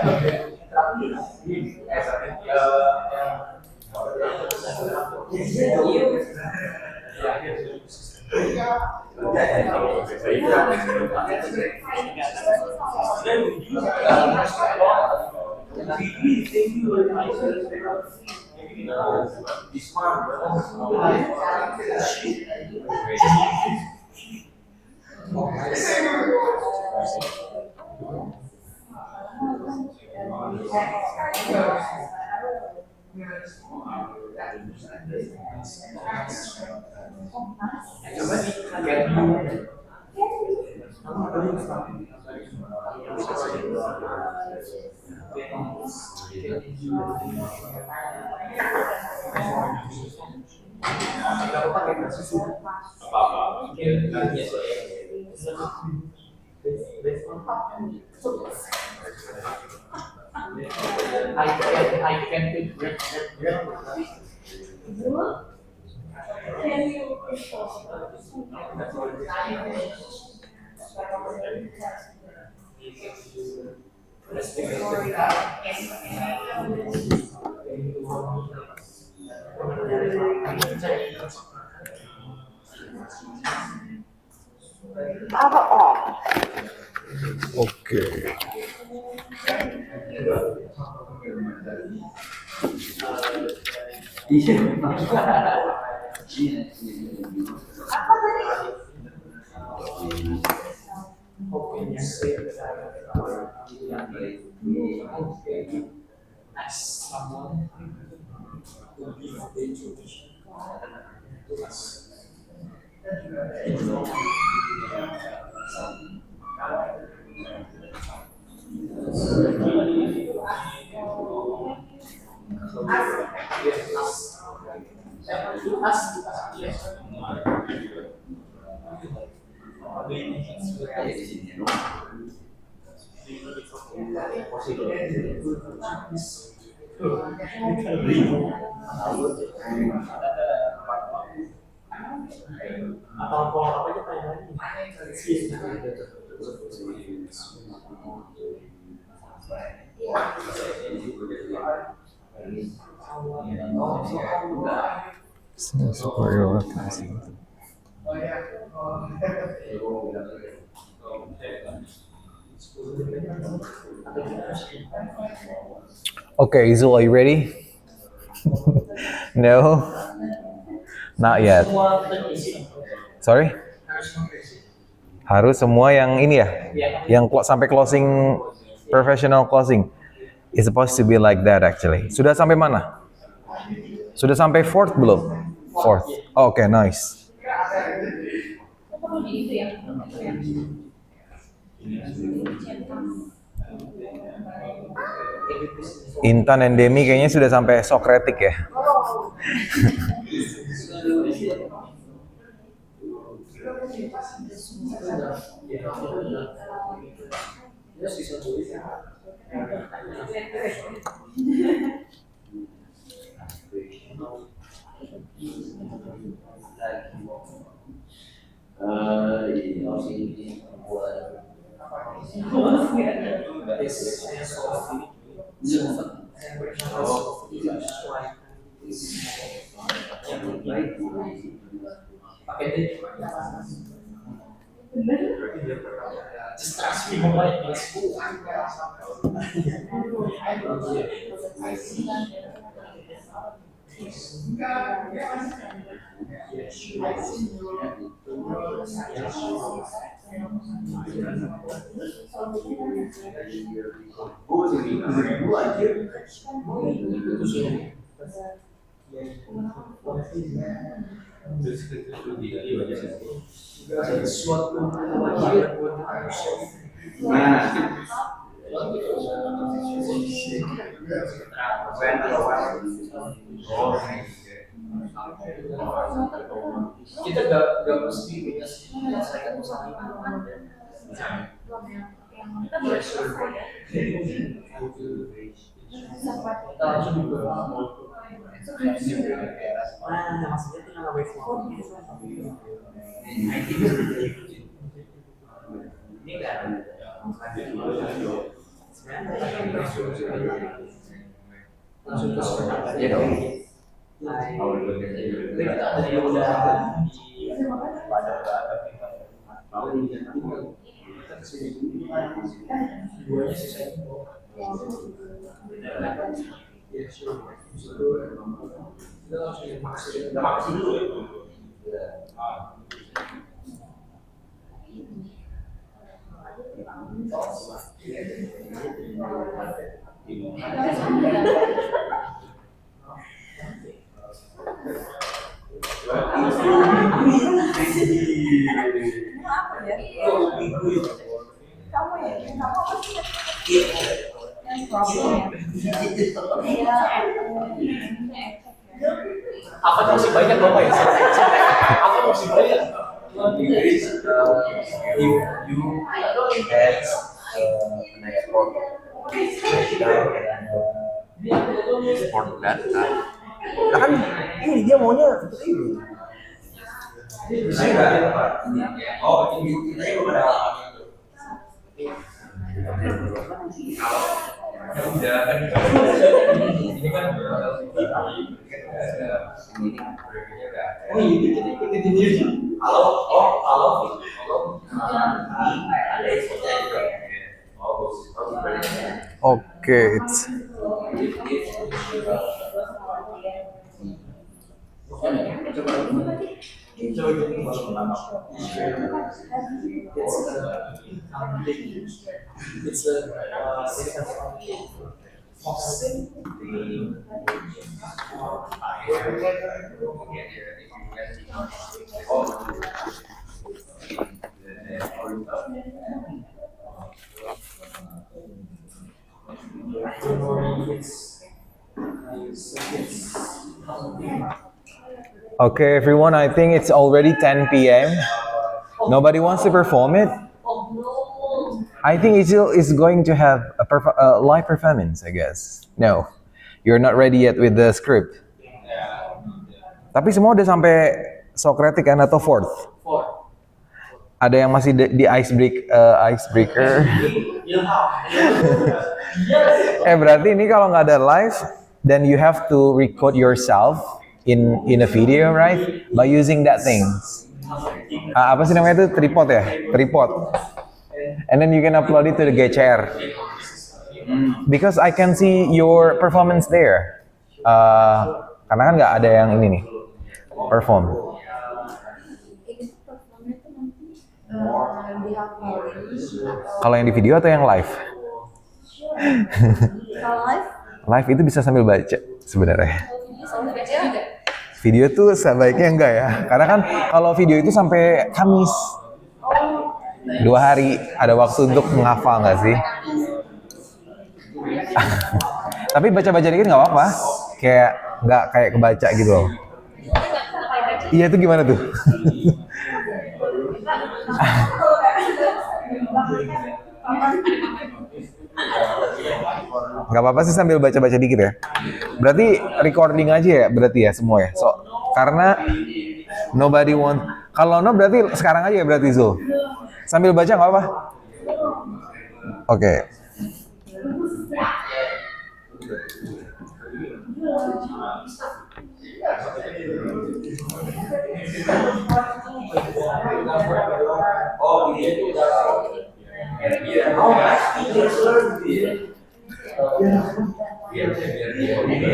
I can take Power on. Oke. Okay, Izul, are you ready? No? Not yet. Sorry? Harus semua yang ini ya? Yang sampai closing, professional closing. It's supposed to be like that actually. Sudah sampai mana? Sudah sampai fourth belum? Fourth. Oke, nice. Intan dan Demi kayaknya sudah sampai Socratic ya. Kita gak mesti menyelesaikan masalah langsung ke sekolah ya dong. Kita ada yang udah pada duanya sih saya apa masih banyak bapak ya? Apa masih banyak? Sport data. Nah kan ini dia maunya seperti ini. Oh, ini belum ada. Udah kan ini kan oh ini kita ikutin dia halo Okay, it's okay, everyone. I think it's already 10 p.m. Nobody wants to perform it. I think Isil is going to have a live performance, I guess. No, you're not ready yet with the script. Tapi semua udah sampai Socratic kan atau fourth? Ada yang masih di icebreaker. Berarti ini kalau nggak ada live, then you have to record yourself in a video, right? By using that thing. Apa sih namanya itu? Tripod ya? Tripod. And then you can upload it to the GCR. Because I can see your performance there. Karena kan nggak ada yang ini nih. Perform. Kalau yang di video atau yang live? Kalau live? Live itu bisa sambil baca sebenarnya. Video tuh sebaiknya enggak ya. Karena kan kalau video itu sampai Kamis. 2 hari ada waktu untuk menghafal nggak sih? Tapi baca-baca dikit nggak apa-apa. Kayak nggak kayak kebaca gitu loh. Iya itu gimana tuh? Gak apa-apa sih sambil baca-baca dikit ya. Berarti recording aja ya, berarti ya semua ya. So, karena nobody want. Kalau no berarti sekarang aja ya berarti Zul. Sambil baca nggak apa? Oke. Oh, yang penting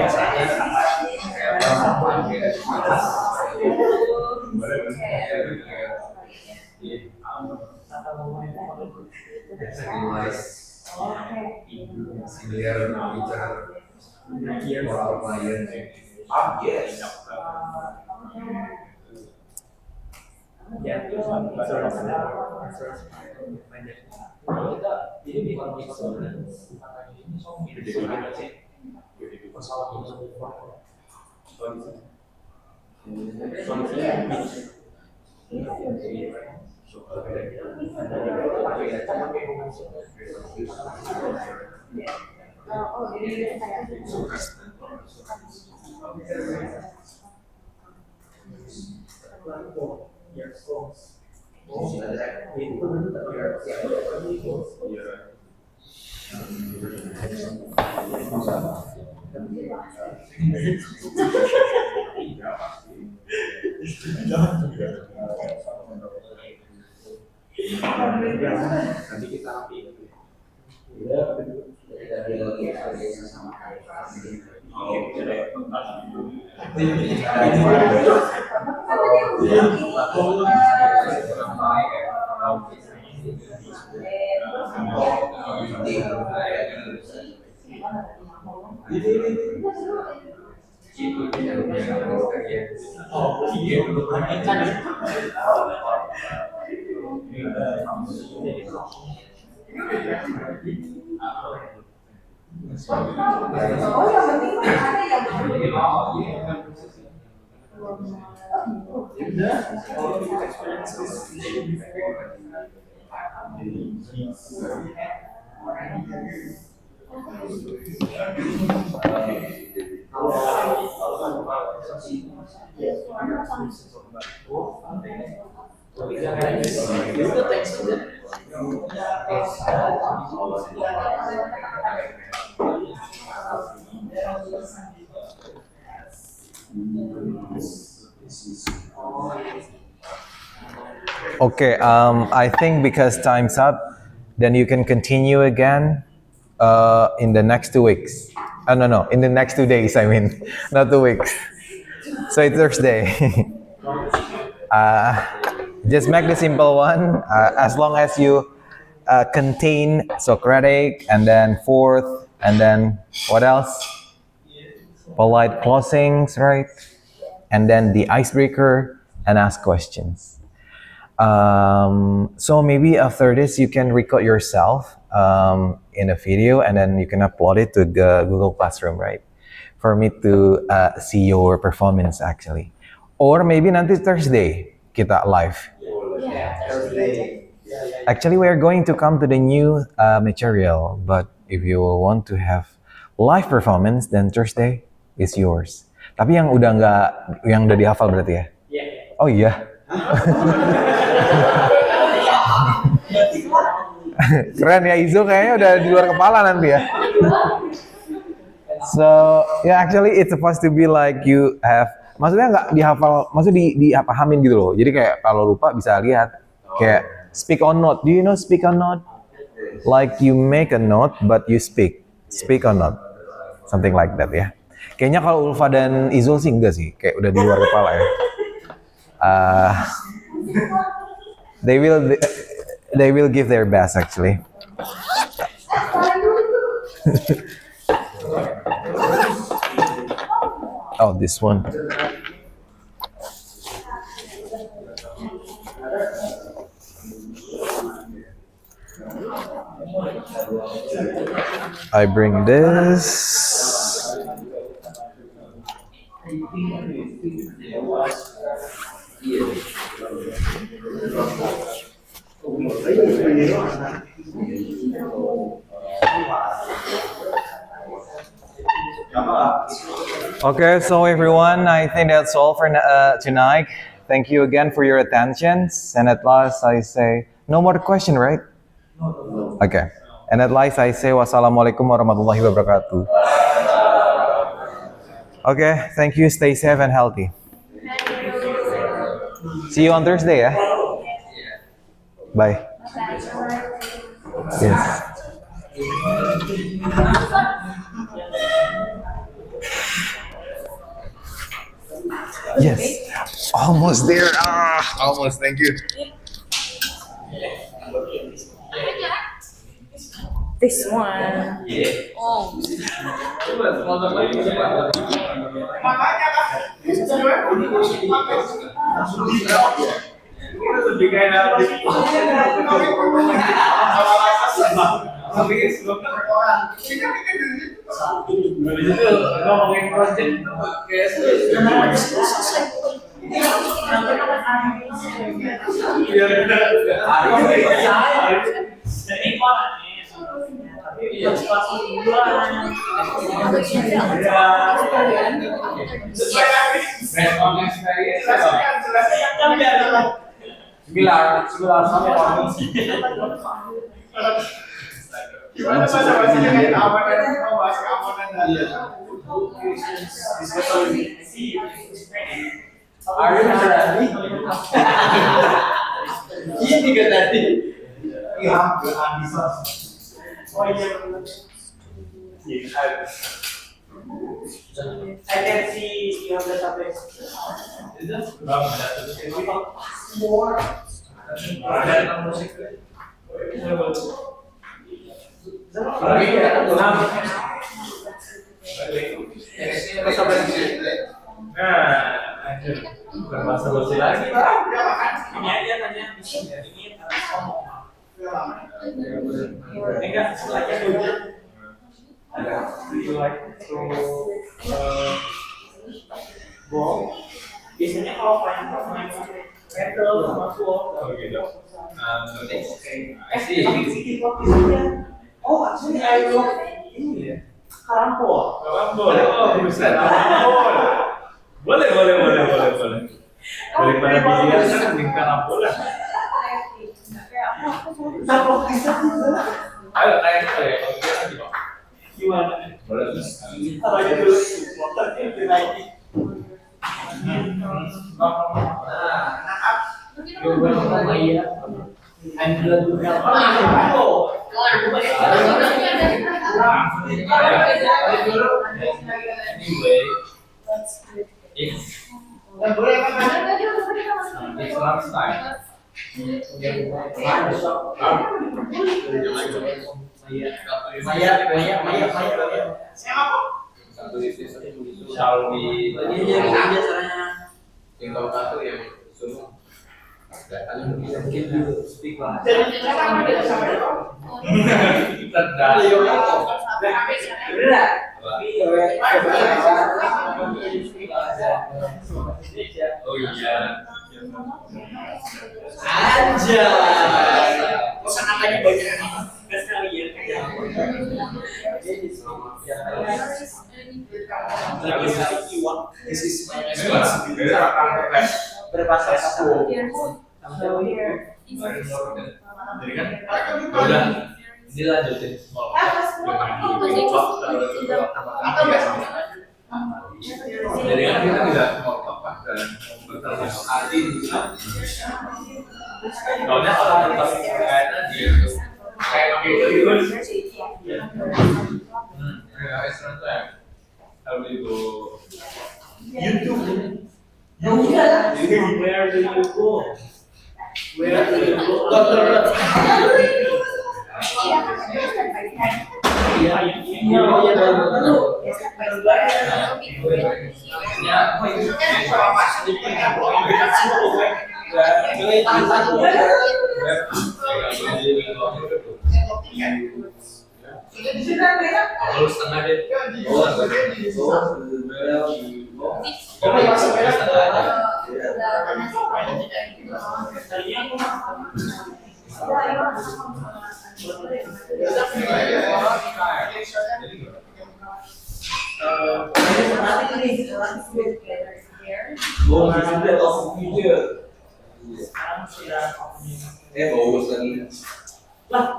mah ada yang Okay, I think because time's up, then you can continue again in the next 2 weeks. No, in the next 2 days, I mean, not 2 weeks. So it's Thursday. Just make the simple one, as long as you contain Socratic, and then fourth, and then what else? Polite closings, right? And then the icebreaker, and ask questions. So maybe after this, you can record yourself in a video, and then you can upload it to the Google Classroom, right? For me to see your performance actually. Or maybe nanti Thursday kita live. Actually, we are going to come to the new material, but if you want to have live performance, then Thursday is yours. Tapi yang udah dihafal berarti ya? Oh iya. Keren ya, Izo kayaknya udah di luar kepala nanti ya. So yeah, actually it's supposed to be like you have, maksudnya nggak dihafal, maksudnya dipahamin gitu loh. Jadi kayak kalau lupa bisa lihat, kayak speak on note. Do you know speak on note? Like you make a note but you speak on note, something like that ya. Kayaknya kalau Ulfa dan Izul sih enggak sih, kayak udah di luar kepala ya. They will give their best actually. Oh, this one. I bring this. Okay, so everyone, I think that's all for tonight. Thank you again for your attention. And at last, I say, no more question, right? Okay. And at last, I say, wassalamualaikum warahmatullahi wabarakatuh. Okay, thank you. Stay safe and healthy. See you on Thursday, yeah? Bye. Yes. Yes. Almost there. Ah, almost. Thank you. This one. Oh. Ngomongin project gimana bahasa-bahasanya kayak keamanan, mau bahas keamanan dan Are you ready? Ini tiga tadi. Iya, bisa. Oh iya. I can see your database. Is it? More. Bukan basa-basi lagi, Pak. Ini aja tanya ini ngomong. Enggak, setelahnya dulu. Do you like to go? Biasanya kalau main metal sama full. Oh gitu. I see. Oh, actually I love ini ya. Karambol. Oh, bisa. Karambol. Boleh. Daripada biliar kan mending karambol lah. Ayo kayak lagi, Pak. Gimana? Boleh. Kalau dulu motornya lagi. Anyway, it's lunch time. Shall we? Tinggal satu yang semua. Speak lah. Oh iya. Aja. Pesan apanya banyak. Sekalian. This is my berbahasa satu. Jadi kan, udah dilanjutin. Jadi kan kita tidak mau apa dan berterima soalnya kalau tetap kayak tadi kayak gitu. How do you go? YouTube. Where do you go? Where do you go? Bagus lagi. Lah,